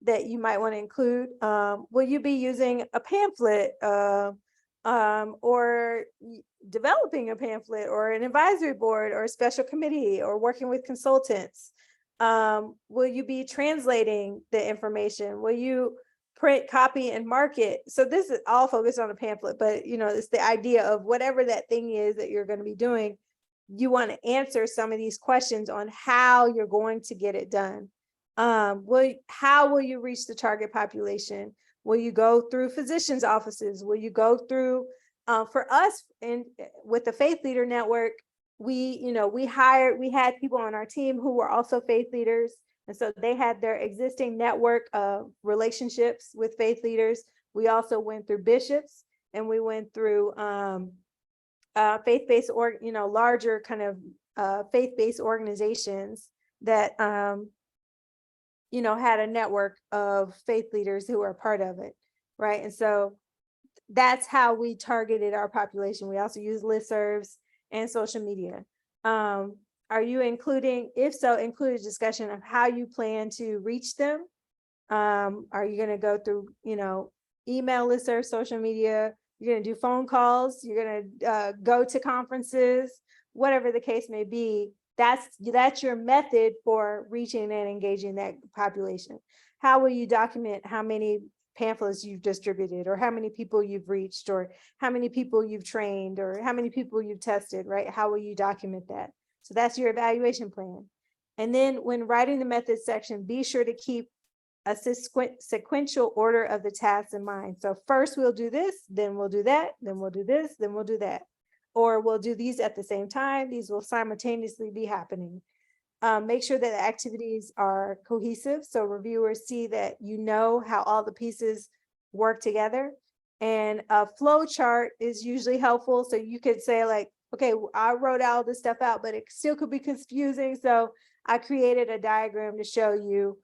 that you might want to include. Will you be using a pamphlet or developing a pamphlet or an advisory board or a special committee or working with consultants? Will you be translating the information? Will you print, copy, and market? So this is all focused on a pamphlet, but you know, it's the idea of whatever that thing is that you're going to be doing. You want to answer some of these questions on how you're going to get it done. How will you reach the target population? Will you go through physicians' offices? Will you go through, for us and with the Faith Leader Network, we had people on our team who were also faith leaders. And so they had their existing network of relationships with faith leaders. We also went through bishops, and we went through faith-based or larger kind of faith-based organizations that had a network of faith leaders who are part of it, right? And so that's how we targeted our population. We also use listservs and social media. Are you including, if so, include a discussion of how you plan to reach them? Are you going to go through, email, listserv, social media? You're going to do phone calls? You're going to go to conferences? Whatever the case may be, that's your method for reaching and engaging that population. How will you document how many pamphlets you've distributed, or how many people you've reached, or how many people you've trained, or how many people you've tested, right? How will you document that? So that's your evaluation plan. And then when writing the methods section, be sure to keep a sequential order of the tasks in mind. So first we'll do this, then we'll do that, then we'll do this, then we'll do that. Or we'll do these at the same time. These will simultaneously be happening. Make sure that the activities are cohesive, so reviewers see that you know how all the pieces work together. And a flow chart is usually helpful. So you could say, like, okay, I wrote all this stuff out, but it still could be confusing. So I created a diagram to show you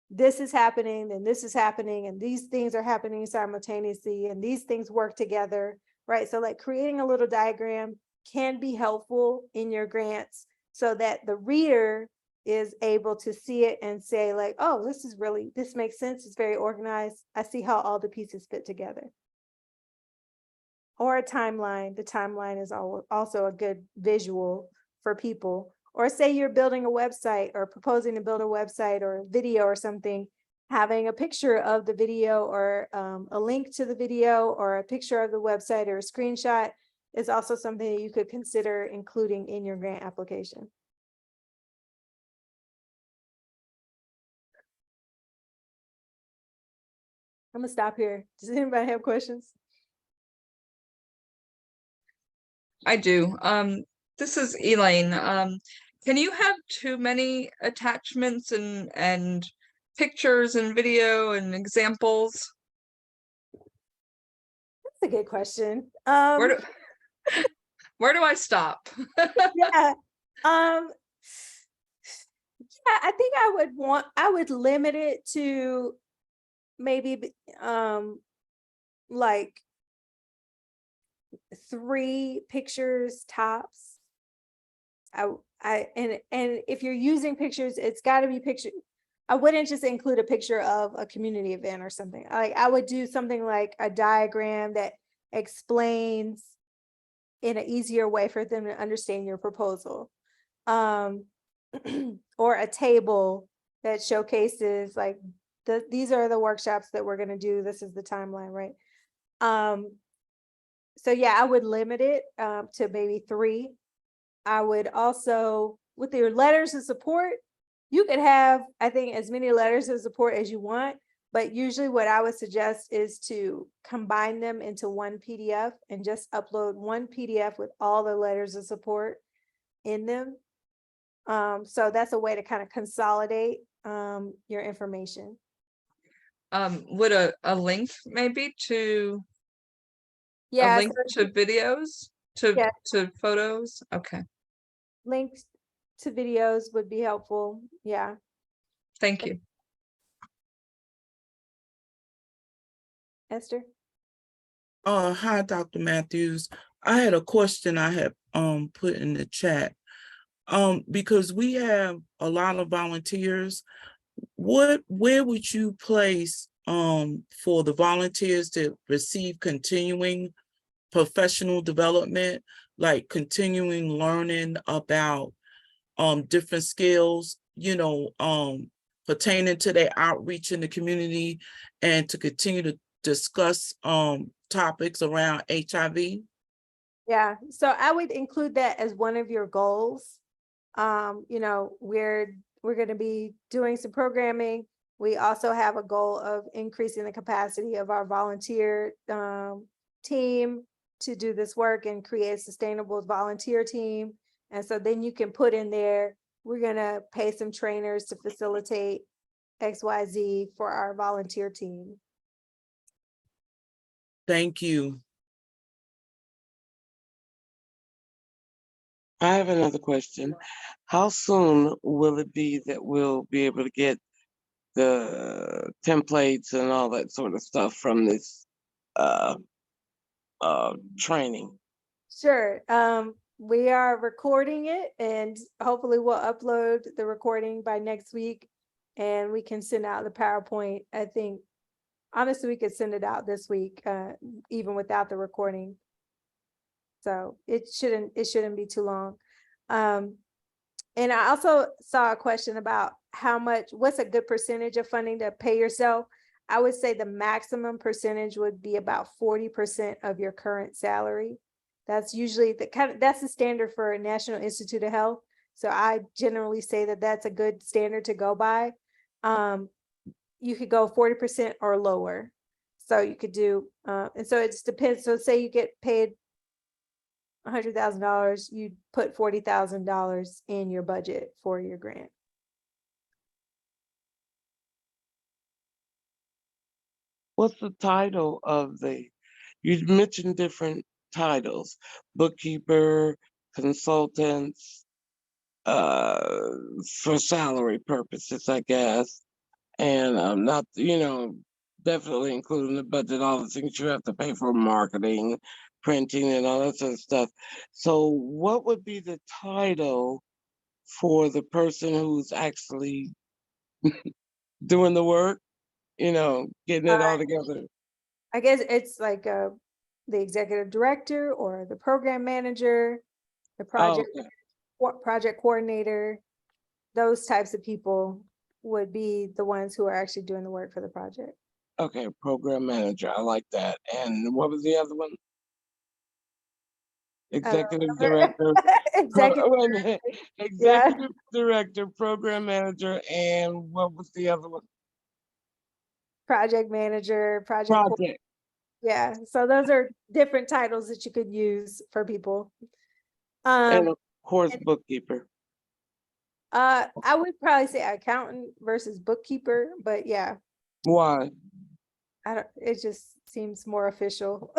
this is happening, and this is happening, and these things are happening simultaneously, and these things work together, right? So like creating a little diagram can be helpful in your grants so that the reader is able to see it and say like, oh, this makes sense. It's very organized. I see how all the pieces fit together. Or a timeline. The timeline is also a good visual for people. Or say you're building a website or proposing to build a website or a video or something, having a picture of the video or a link to the video or a picture of the website or a screenshot is also something that you could consider including in your grant application. I'm gonna stop here. Does anybody have questions? I do. This is Elaine. Can you have too many attachments and pictures and video and examples? That's a good question. Where do I stop? Yeah. Yeah, I think I would limit it to maybe like 3 pictures tops. And if you're using pictures, it's got to be picture. I wouldn't just include a picture of a community event or something. Like I would do something like a diagram that explains in an easier way for them to understand your proposal. Or a table that showcases like these are the workshops that we're going to do. This is the timeline, right? So yeah, I would limit it to maybe 3. I would also, with your letters of support, you could have, I think, as many letters of support as you want, but usually what I would suggest is to combine them into one PDF and just upload one PDF with all the letters of support in them. So that's a way to kind of consolidate your information. Would a link maybe to Yeah, a link to videos Yeah. to photos? Okay, links to videos would be helpful. Yeah. thank you. Esther? Hi, Dr. Mathews. I had a question I had put in the chat. Because we have a lot of volunteers, where would you place for the volunteers to receive continuing professional development, like continuing learning about different skills, pertaining to their outreach in the community and to continue to discuss topics around HIV? Yeah, so I would include that as one of your goals. We're going to be doing some programming. We also have a goal of increasing the capacity of our volunteer team to do this work and create a sustainable volunteer team. And so then you can put in there, we're going to pay some trainers to facilitate XYZ for our volunteer team. Thank you. I have another question. How soon will it be that we'll be able to get the templates and all that sort of stuff from this training? Sure. We are recording it and hopefully we'll upload the recording by next week and we can send out the PowerPoint. I think honestly, we could send it out this week, even without the recording. So it shouldn't be too long. And I also saw a question about what's a good percentage of funding to pay yourself. I would say the maximum percentage would be about 40% of your current salary. That's usually that's the standard for National Institute of Health. So I generally say that that's a good standard to go by. You could go 40% or lower. So you could do, and so it just depends. So say you get paid $100,000, you put $40,000 in your budget for your grant. What's the title of you mentioned different titles, bookkeeper, consultants, for salary purposes, I guess. And not, definitely including the budget, all the things you have to pay for marketing, printing, and all that sort of stuff. So, what would be the title for the person who's actually doing the work? Getting it all together. I guess it's like the executive director or the program manager, the project okay. project coordinator. Those types of people would be the ones who are actually doing the work for the project. Okay, program manager. I like that. And what was the other one? Executive director. Executive, Wait a minute. yeah, Executive director, program manager, and what was the other one? project manager, Project. yeah. So those are different titles that you could use for people. And of course, bookkeeper. I would probably say accountant versus bookkeeper, but yeah, Why? it just seems more official.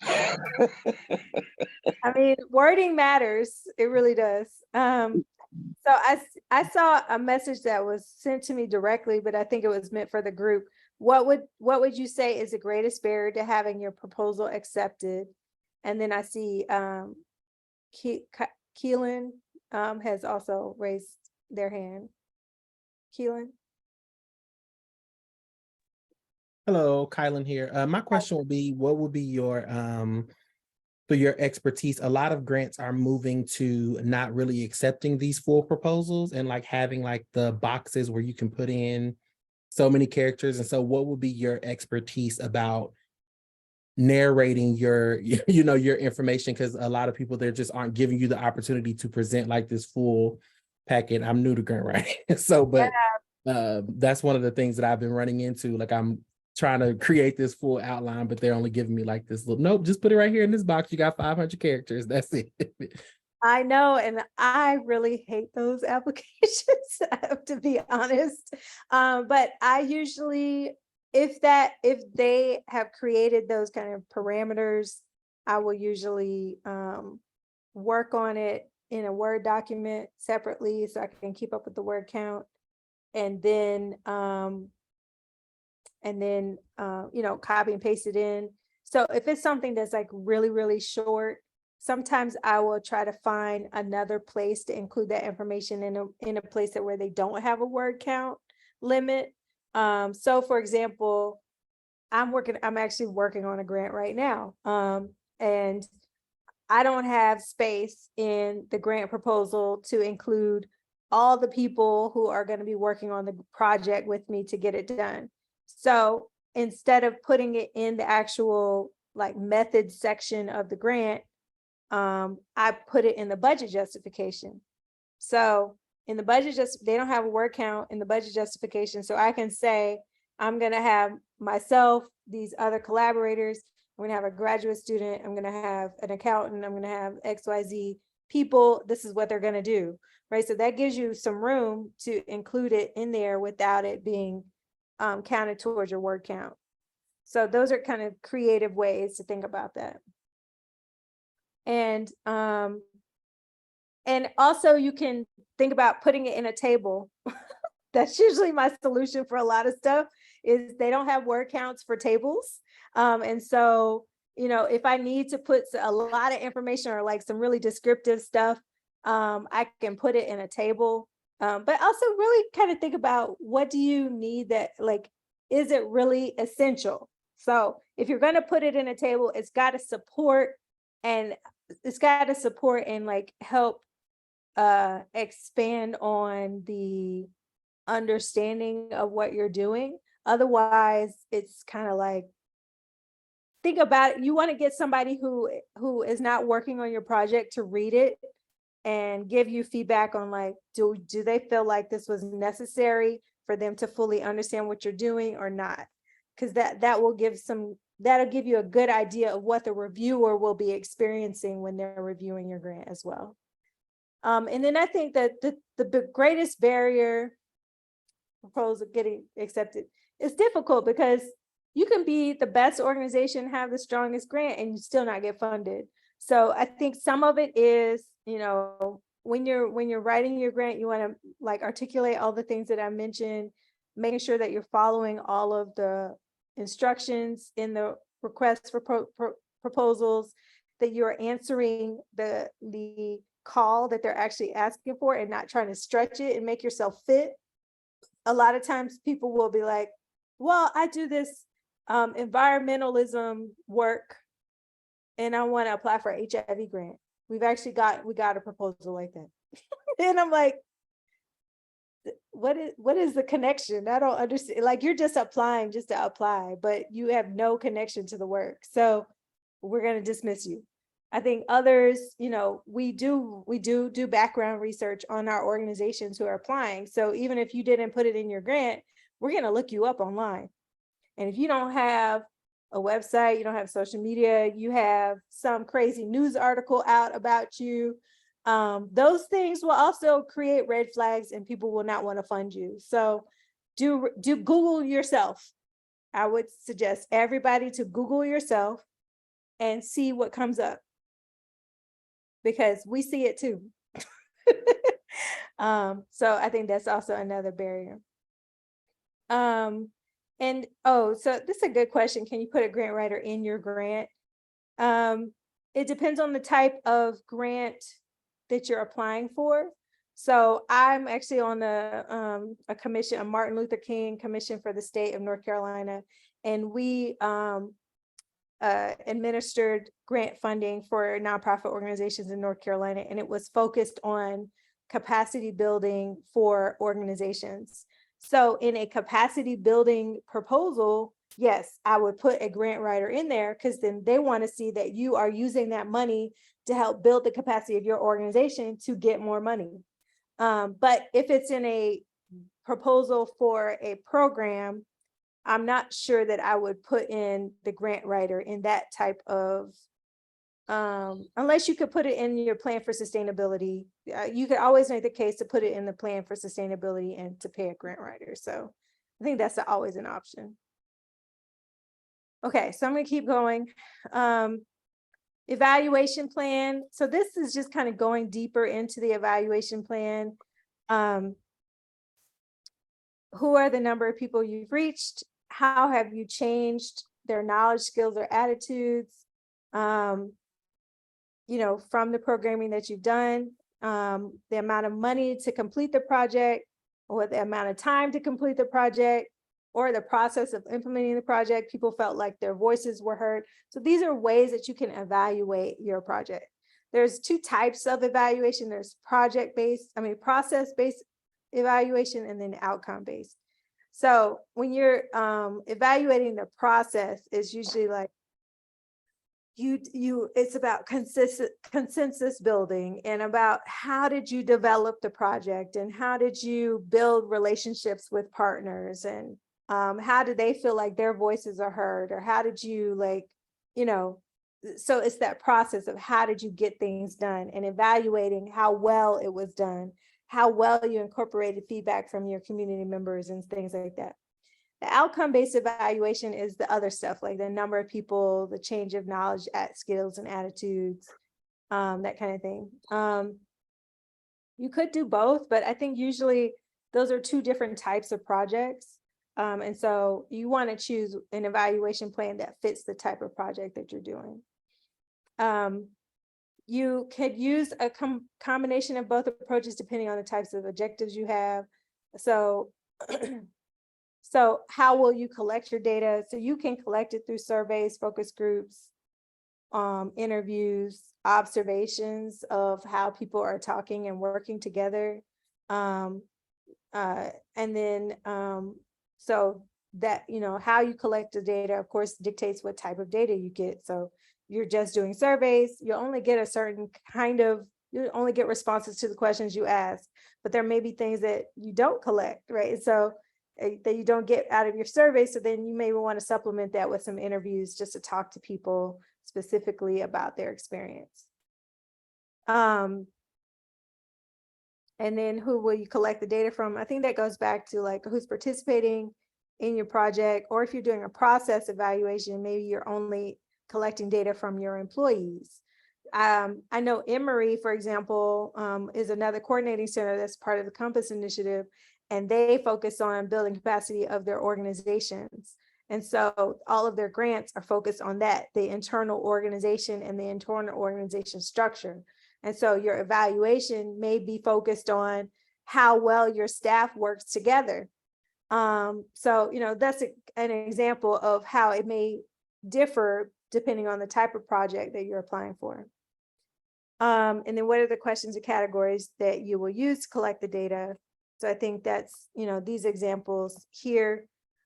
I mean, wording matters. It really does. So I saw a message that was sent to me directly, but I think it was meant for the group. What would you say is the greatest barrier to having your proposal accepted? And then I see Keelan has also raised their hand. Keelan? Hello, Kylan here. My question would be, what would be your for your expertise? A lot of grants are moving to not really accepting these full proposals and like having like the boxes where you can put in so many characters. And so what would be your expertise about narrating your, your information? Because a lot of people there just aren't giving you the opportunity to present like this full packet. I'm new to grant writing. So, but that's one of the things that I've been running into. Like I'm trying to create this full outline, but they're only giving me like this little, nope, just put it right here in this box. You got 500 characters. That's it. I know, and I really hate those applications, I have to be honest. But I usually, if they have created those kind of parameters, I will usually work on it in a Word document separately so I can keep up with the word count. And then copy and paste it in. So if it's something that's like really, really short, sometimes I will try to find another place to include that information in a place where they don't have a word count limit. So for example, I'm actually working on a grant right now. And I don't have space in the grant proposal to include all the people who are going to be working on the project with me to get it done. So instead of putting it in the actual like method section of the grant, I put it in the budget justification. So in the budget, they don't have a word count in the budget justification. So I can say, I'm going to have myself, these other collaborators, I'm going to have a graduate student, I'm going to have an accountant, I'm going to have XYZ people. This is what they're going to do, right? So that gives you some room to include it in there without it being counted towards your word count. So those are kind of creative ways to think about that. And also you can think about putting it in a table. That's usually my solution for a lot of stuff, is they don't have word counts for tables. And so, if I need to put a lot of information or like some really descriptive stuff, I can put it in a table. But also really kind of think about, what do you need that, like, is it really essential? So if you're going to put it in a table, it's got to support and like help expand on the understanding of what you're doing. Otherwise, it's kind of like, think about it. You want to get somebody who is not working on your project to read it and give you feedback on like, do they feel like this was necessary for them to fully understand what you're doing or not? Because that'll give you a good idea of what the reviewer will be experiencing when they're reviewing your grant as well. And then I think that the greatest barrier proposal getting accepted is difficult, because you can be the best organization, have the strongest grant, and you still not get funded. So I think some of it is, when you're writing your grant, you want to like articulate all the things that I mentioned, making sure that you're following all of the instructions in the request for proposals, that you're answering the call that they're actually asking for and not trying to stretch it and make yourself fit. A lot of times people will be like, well, I do this environmentalism work and I want to apply for an HIV grant. We got a proposal like that. And I'm like, what is the connection? I don't understand. Like, you're just applying just to apply, but you have no connection to the work. So we're going to dismiss you. I think others, we do background research on our organizations who are applying. So even if you didn't put it in your grant, we're going to look you up online. And if you don't have a website, you don't have social media, you have some crazy news article out about you, those things will also create red flags and people will not want to fund you. So do Google yourself. I would suggest everybody to Google yourself and see what comes up, because we see it too. So I think that's also another barrier. So this is a good question. Can you put a grant writer in your grant? It depends on the type of grant that you're applying for. So I'm actually on a commission, a Martin Luther King Commission for the state of North Carolina, and we administered grant funding for nonprofit organizations in North Carolina, and it was focused on capacity building for organizations. So in a capacity building proposal, yes, I would put a grant writer in there, because then they want to see that you are using that money to help build the capacity of your organization to get more money. But if it's in a proposal for a program, I'm not sure that I would put in the grant writer in that type of, unless you could put it in your plan for sustainability. You could always make the case to put it in the plan for sustainability and to pay a grant writer. So I think that's always an option. Okay, so I'm going to keep going. Evaluation plan. So this is just kind of going deeper into the evaluation plan. Who are the number of people you've reached? How have you changed their knowledge, skills, or attitudes? From the programming that you've done, the amount of money to complete the project, or the amount of time to complete the project, or the process of implementing the project. People felt like their voices were heard. So these are ways that you can evaluate your project. There's two types of evaluation. There's process-based evaluation, and then outcome-based. So when you're evaluating the process, it's usually like it's about consensus building, and about how did you develop the project, and how did you build relationships with partners, and how do they feel like their voices are heard, or how did you so it's that process of how did you get things done, and evaluating how well it was done, how well you incorporated feedback from your community members and things like that. The outcome-based evaluation is the other stuff, like the number of people, the change of knowledge, skills, and attitudes, that kind of thing. You could do both, but I think usually those are two different types of projects. And so you want to choose an evaluation plan that fits the type of project that you're doing. You could use a combination of both approaches depending on the types of objectives you have. So how will you collect your data? So you can collect it through surveys, focus groups, interviews, observations of how people are talking and working together. And then so that, how you collect the data, of course, dictates what type of data you get. So you're just doing surveys, you only get you only get responses to the questions you ask, but there may be things that you don't collect, right? So that you don't get out of your survey. So then you may want to supplement that with some interviews just to talk to people specifically about their experience. And then who will you collect the data from? I think that goes back to like who's participating in your project, or if you're doing a process evaluation, maybe you're only collecting data from your employees. I know Emory, for example, is another coordinating center that's part of the Compass Initiative. and they focus on building capacity of their organizations. And so all of their grants are focused on that, the internal organization and the internal organization structure. And so your evaluation may be focused on how well your staff works together. So, that's an example of how it may differ depending on the type of project that you're applying for. And then what are the questions or categories that you will use to collect the data? So I think that's, these examples here.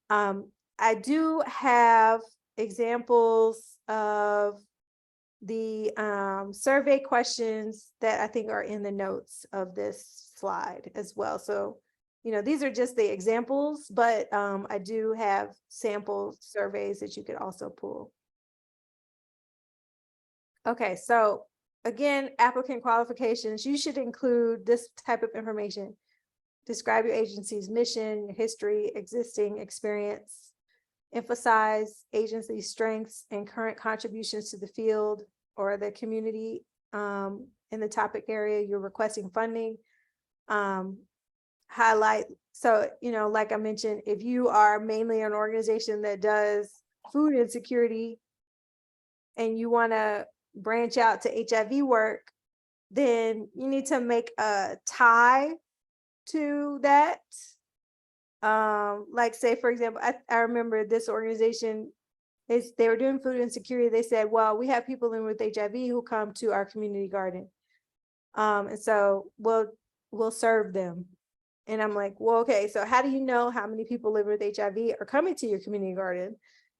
I do have examples of the survey questions that I think are in the notes of this slide as well. So, these are just the examples, but I do have sample surveys that you could also pull. Okay, so again, applicant qualifications, you should include this type of information. Describe your agency's mission, history, existing experience. Emphasize agency strengths and current contributions to the field or the community in the topic area you're requesting funding. Highlight, so, like I mentioned, if you are mainly an organization that does food insecurity and you want to branch out to HIV work, then you need to make a tie to that. Like say, for example, I remember this organization, they were doing food insecurity. They said, well, we have people living with HIV who come to our community garden. And so we'll serve them. And I'm like, well, okay, so how do you know how many people living with HIV are coming to your community garden?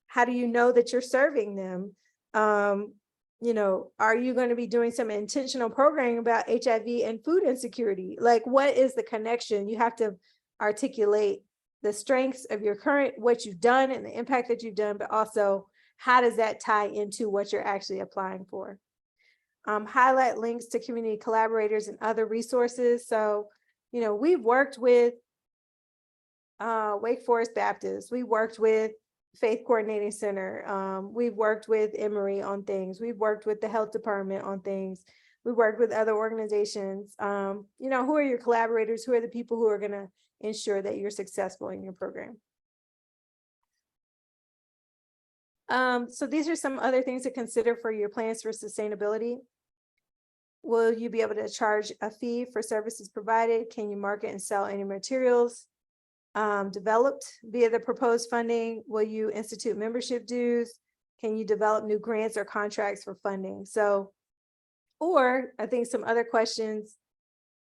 How do you know that you're serving them? Are you going to be doing some intentional programming about HIV and food insecurity? Like, what is the connection? You have to articulate the strengths of your current, what you've done and the impact that you've done, but also how does that tie into what you're actually applying for? Highlight links to community collaborators and other resources. So, we've worked with Wake Forest Baptist. We worked with Faith Coordinating Center. We've worked with Emory on things. We've worked with the health department on things. We worked with other organizations. Who are your collaborators? Who are the people who are going to ensure that you're successful in your program? So these are some other things to consider for your plans for sustainability. Will you be able to charge a fee for services provided? Can you market and sell any materials developed via the proposed funding? Will you institute membership dues? Can you develop new grants or contracts for funding? So, or I think some other questions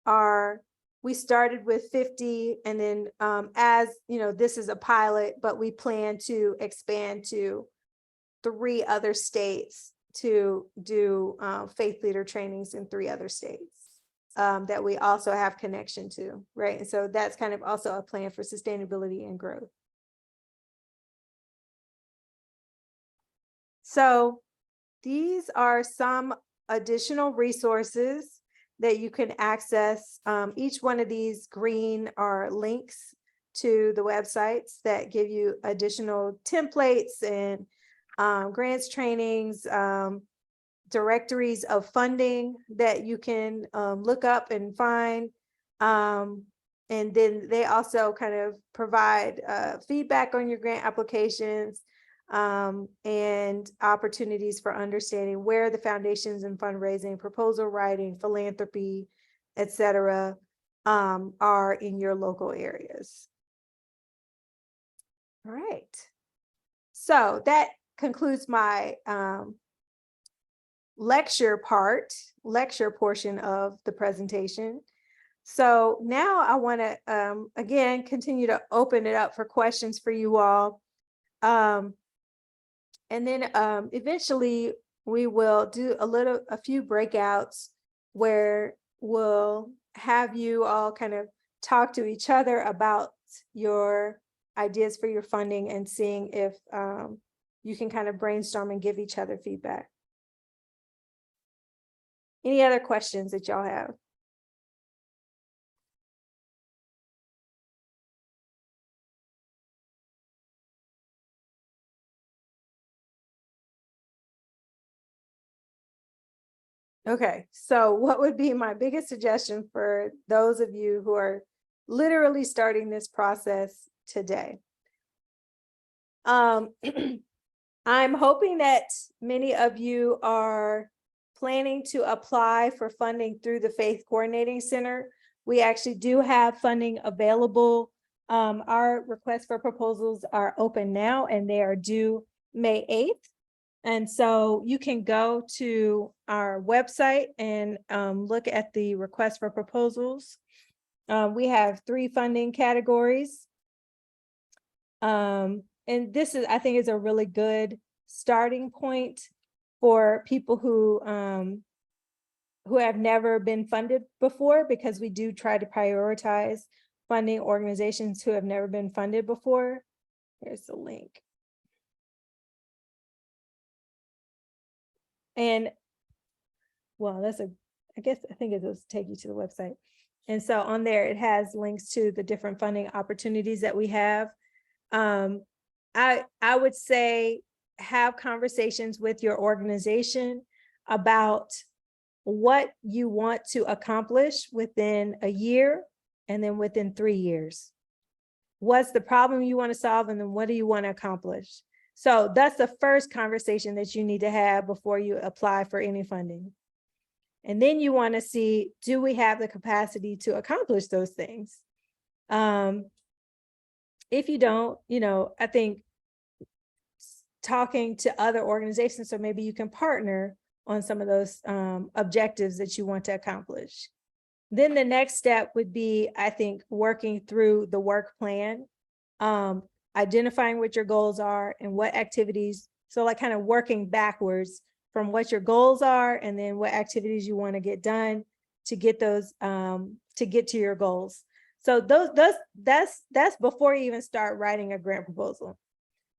are, we started with 50 and then as this is a pilot, but we plan to expand to 3 other states to do faith leader trainings in 3 other states that we also have connection to, right? And so that's kind of also a plan for sustainability and growth. So these are some additional resources that you can access. Each one of these green are links to the websites that give you additional templates and grants, trainings, directories of funding that you can look up and find. And then they also kind of provide feedback on your grant applications and opportunities for understanding where the foundations and fundraising, proposal writing, philanthropy, etc., are in your local areas. All right. So that concludes my lecture portion of the presentation. So now I want to again continue to open it up for questions for you all. And then eventually we will do a few breakouts where we'll have you all kind of talk to each other about your ideas for your funding and seeing if you can kind of brainstorm and give each other feedback. Any other questions that y'all have? Okay, so what would be my biggest suggestion for those of you who are literally starting this process today. I'm hoping that many of you are planning to apply for funding through the Faith Coordinating Center. We actually do have funding available. Our requests for proposals are open now and they are due May 8th. And so you can go to our website and look at the request for proposals. We have 3 funding categories. And this is, I think, is a really good starting point for people who have never been funded before, because we do try to prioritize funding organizations who have never been funded before. Here's the link. And well, I think it will take you to the website. And so on there, it has links to the different funding opportunities that we have. I would say have conversations with your organization about what you want to accomplish within a year and then within 3 years. What's the problem you want to solve, and then what do you want to accomplish? So that's the first conversation that you need to have before you apply for any funding. And then you want to see, do we have the capacity to accomplish those things? If you don't, I think talking to other organizations, so maybe you can partner on some of those objectives that you want to accomplish. Then the next step would be, I think, working through the work plan, identifying what your goals are and what activities. So like kind of working backwards from what your goals are and then what activities you want to get done to get those, to get to your goals. So that's before you even start writing a grant proposal.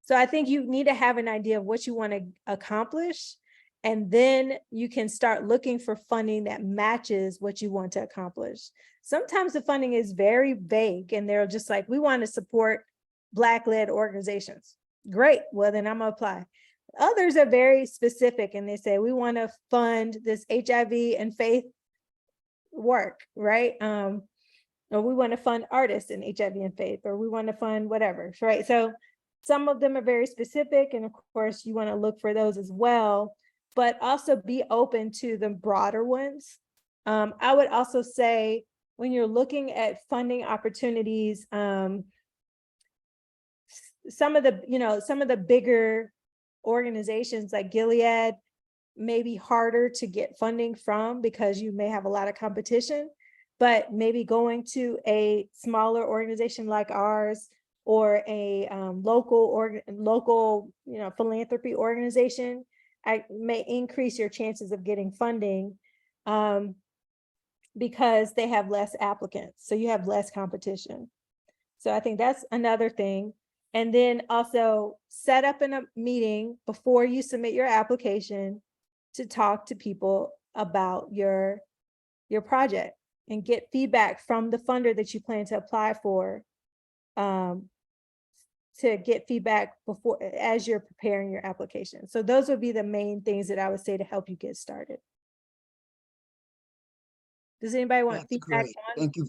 So I think you need to have an idea of what you want to accomplish, and then you can start looking for funding that matches what you want to accomplish. Sometimes the funding is very vague and they're just like, we want to support Black-led organizations. Great, well then I'm gonna apply. Others are very specific and they say, we want to fund this HIV and faith work, right? Or we want to fund artists in HIV and faith, or we want to fund whatever, right? So some of them are very specific, and of course you want to look for those as well, but also be open to the broader ones. I would also say when you're looking at funding opportunities, some of the bigger organizations like Gilead may be harder to get funding from because you may have a lot of competition, but maybe going to a smaller organization like ours or a local philanthropy organization, may increase your chances of getting funding because they have less applicants. So you have less competition. So I think that's another thing. And then also set up in a meeting before you submit your application to talk to people about your project and get feedback from the funder that you plan to apply for, to get feedback before, as you're preparing your application. So those would be the main things that I would say to help you get started. Does anybody want That's feedback great. on? Thank you.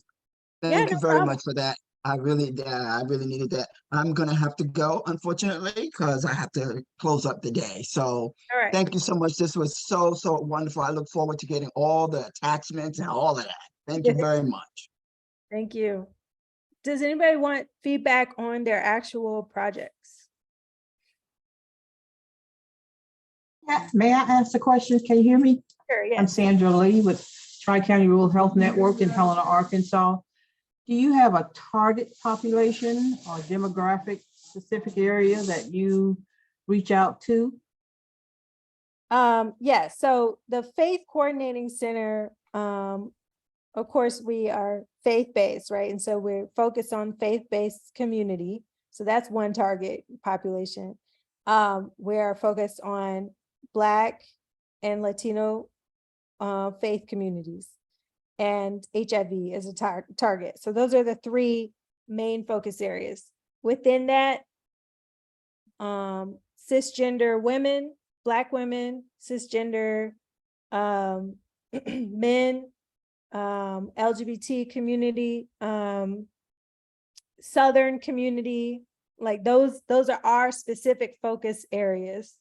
Yeah, Thank you no very problem. much for that. I really needed that. I'm gonna have to go, unfortunately, because I have to close up the day. So All right. thank you so much. This was so wonderful. I look forward to getting all the attachments and all of that. Thank you very much. Thank you. Does anybody want feedback on their actual projects? May I ask a question? Can you hear me? Sure, I'm yes. Sandra Lee with Tri-County Rural Health Network in Helena, Arkansas. Do you have a target population or demographic specific area that you reach out to? Yes, so the Faith Coordinating Center, of course, we are faith-based, right? And so we're focused on faith-based community. So that's one target population. We are focused on Black and Latino faith communities, and HIV as a target. So those are the 3 main focus areas. Within that, cisgender women, Black women, cisgender men, LGBT community, Southern community, like those are our specific focus areas.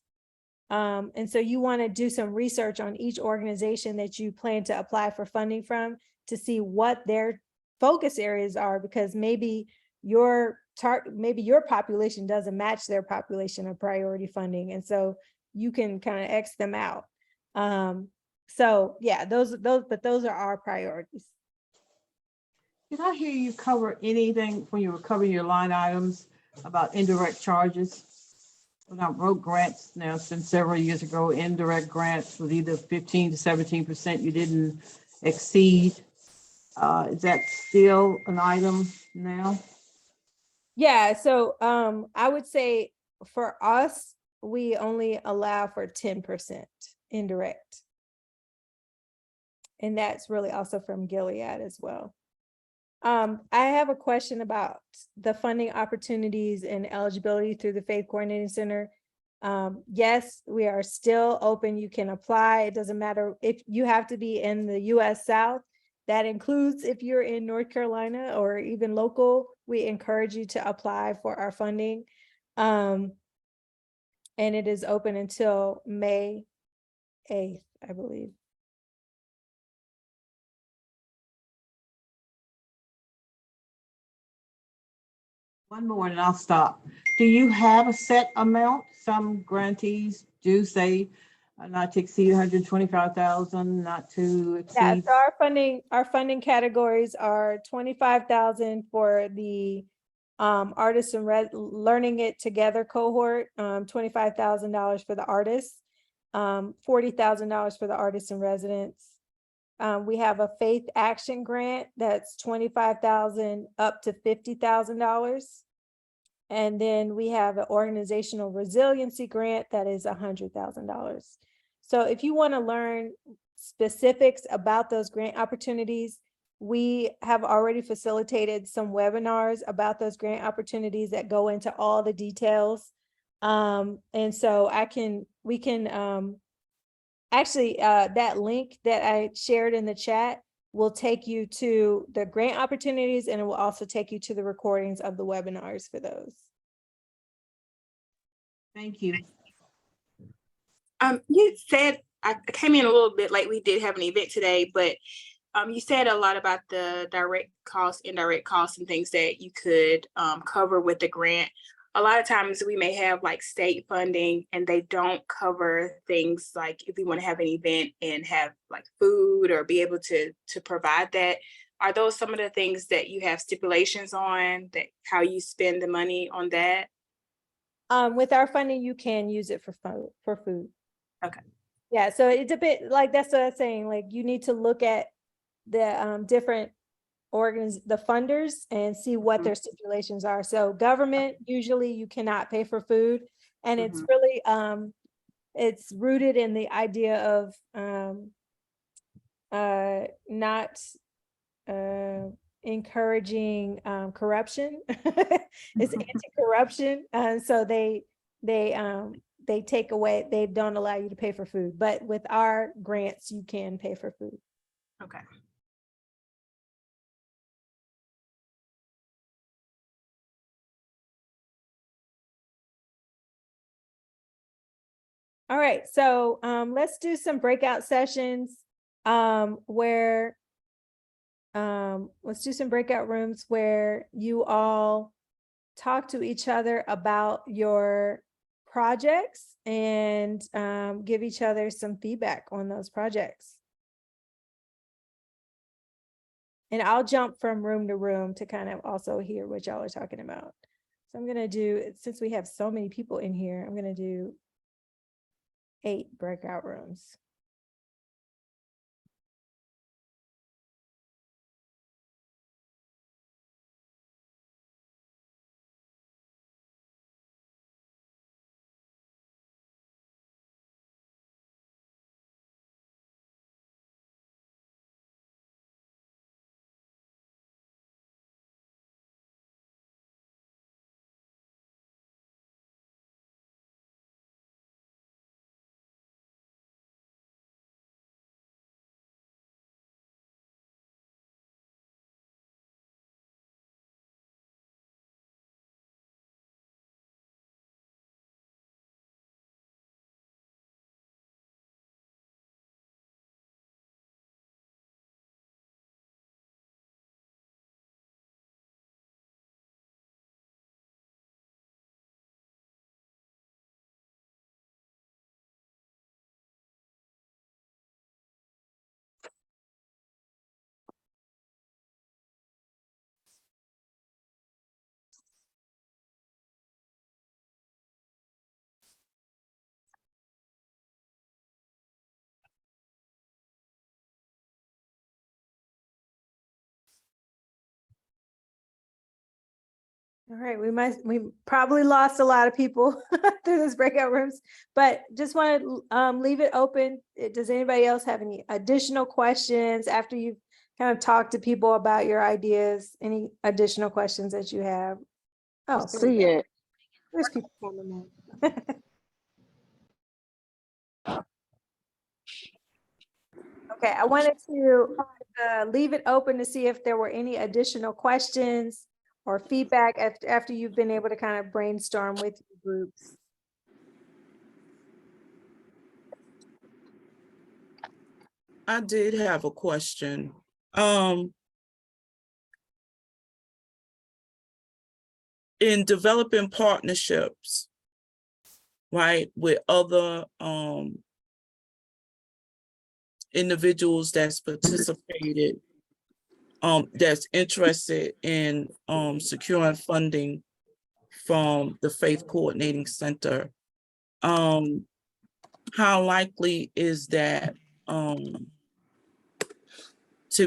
And so you want to do some research on each organization that you plan to apply for funding from to see what their focus areas are, because maybe your population doesn't match their population of priority funding. And so you can kind of X them out. So yeah, those are our priorities. Did I hear you cover anything when you were covering your line items about indirect charges? When I wrote grants now since several years ago, indirect grants with either 15 to 17% you didn't exceed. Is that still an item now? Yeah, so I would say for us, we only allow for 10% indirect. And that's really also from Gilead as well. I have a question about the funding opportunities and eligibility through the Faith Coordinating Center. Yes, we are still open. You can apply. It doesn't matter if you have to be in the US South. That includes if you're in North Carolina or even local, we encourage you to apply for our funding. And it is open until May 8th, I believe. One more and I'll stop. Do you have a set amount? Some grantees do say not to exceed 125,000, not to Yeah, exceed. so our funding categories are 25,000 for the artists and learning it together cohort, $25,000 for the artists, $40,000 for the artists in residence. We have a faith action grant that's 25,000 up to $50,000. And then we have an organizational resiliency grant that is $100,000. So if you want to learn specifics about those grant opportunities, we have already facilitated some webinars about those grant opportunities that go into all the details. And so we can actually, that link that I shared in the chat will take you to the grant opportunities, and it will also take you to the recordings of the webinars for those. Thank you. You said, I came in a little bit late. We did have an event today, but you said a lot about the direct costs, indirect costs, and things that you could cover with the grant. A lot of times we may have like state funding and they don't cover things like if we want to have an event and have like food or be able to provide that. Are those some of the things that you have stipulations on, that how you spend the money on that? With our funding, you can use it for food. Okay. Yeah, so it's a bit like, that's what I'm saying. Like you need to look at the different the funders and see what their stipulations are. So government, usually you cannot pay for food, and it's really it's rooted in the idea of not encouraging corruption. It's anti-corruption, and so they take away, they don't allow you to pay for food, but with our grants you can pay for food. Okay. All right, so let's do some breakout sessions where let's do some breakout rooms where you all talk to each other about your projects and give each other some feedback on those projects. And I'll jump from room to room to kind of also hear what y'all are talking about. So I'm gonna do, since we have so many people in here, I'm gonna do 8 breakout rooms. All right, we probably lost a lot of people through those breakout rooms, but just want to leave it open. Does anybody else have any additional questions after you've kind of talked to people about your ideas? Any additional questions that you have? Oh, there we See go. it. There's people coming in. Okay, I wanted to leave it open to see if there were any additional questions or feedback after you've been able to kind of brainstorm with your groups. I did have a question. In developing partnerships, right, with other individuals that's participated, that's interested in securing funding from the Faith Coordinating Center, how likely is that to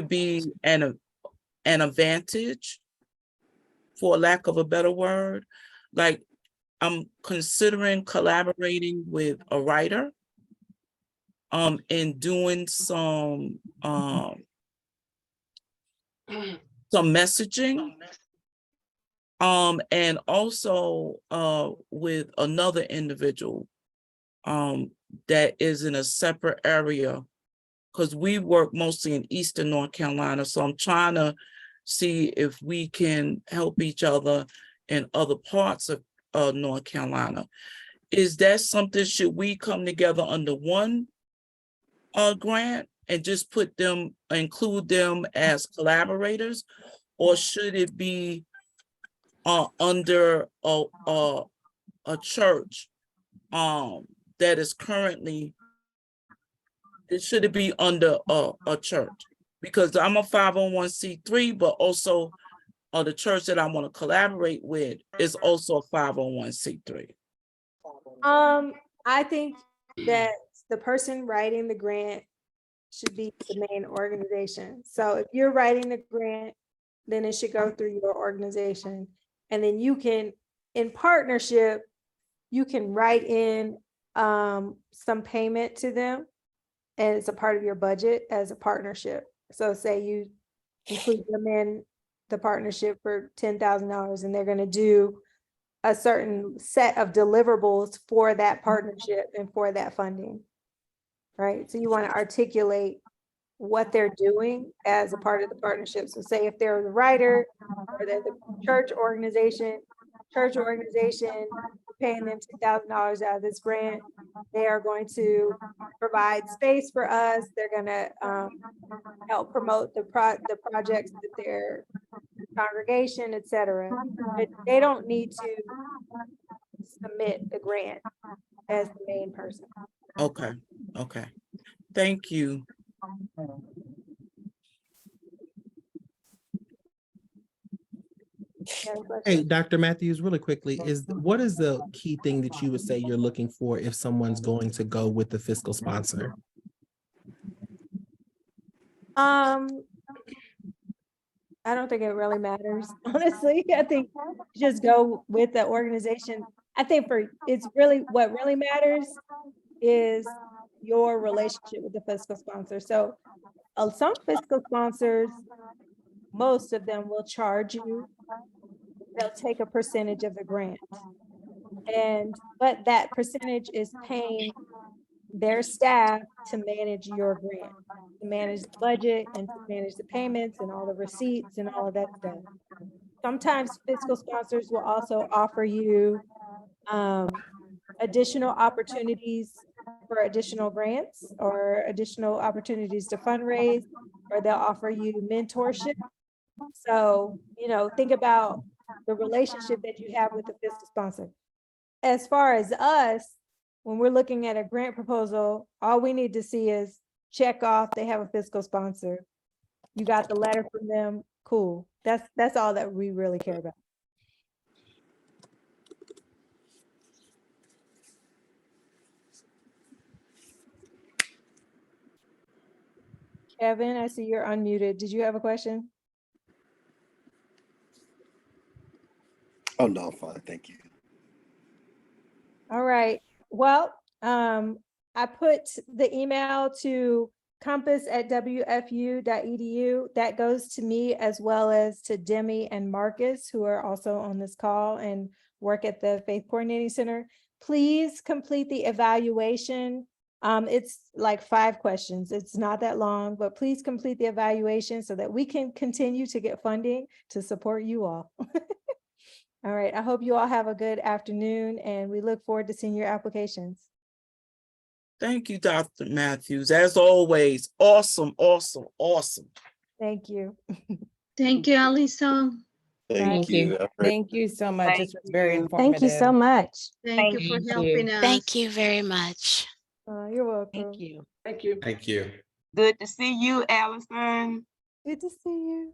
be an advantage, for lack of a better word? Like, I'm considering collaborating with a writer and doing some messaging, and also with another individual that is in a separate area, because we work mostly in Eastern North Carolina. So I'm trying to see if we can help each other in other parts of North Carolina. Is that something, should we come together under one grant and just include them as collaborators, or should it be under a church that is currently, should it be under a church? Because I'm a 501c3, but also the church that I want to collaborate with is also a 501c3. I think that the person writing the grant should be the main organization. So if you're writing the grant, then it should go through your organization. And then you can, in partnership, you can write in some payment to them, and it's a part of your budget as a partnership. So say you include them in the partnership for $10,000, and they're going to do a certain set of deliverables for that partnership and for that funding, right? So you want to articulate what they're doing as a part of the partnership. So say if they're the writer or they're the church organization paying them $10,000 out of this grant, they are going to provide space for us. They're going to help promote the projects that their congregation, etc. But they don't need to submit the grant as the main person. Okay, thank you. Hey, Dr. Mathews, really quickly, what is the key thing that you would say you're looking for if someone's going to go with the fiscal sponsor? I don't think it really matters, honestly. I think just go with the organization. I think what really matters is your relationship with the fiscal sponsor. So some fiscal sponsors, most of them will charge you. They'll take a percentage of the grant. But that percentage is paying their staff to manage your grant, to manage the budget and to manage the payments and all the receipts and all of that stuff. Sometimes fiscal sponsors will also offer you additional opportunities for additional grants or additional opportunities to fundraise, or they'll offer you mentorship. So, think about the relationship that you have with the fiscal sponsor. As far as us, when we're looking at a grant proposal, all we need to see is check off they have a fiscal sponsor. You got the letter from them, cool. That's all that we really care about. Kevin, I see you're unmuted. Did you have a question? Oh, no, I'm fine. Thank you. All right. Well, I put the email to compass@wfu.edu. That goes to me as well as to Demi and Marcus, who are also on this call and work at the Faith Coordinating Center. Please complete the evaluation. It's like 5 questions. It's not that long, but please complete the evaluation so that we can continue to get funding to support you all. All right. I hope you all have a good afternoon and we look forward to seeing your applications. Thank you, Dr. Mathews. As always, awesome, awesome, awesome. Thank you. Thank you, Allison. Thank you. Thank you so much. This was very you. Thank you so informative. much. Thank you for helping us. Thank you very much. You're welcome. Thank you. Thank you. Thank you. Good to see you, Allison. Good to see you.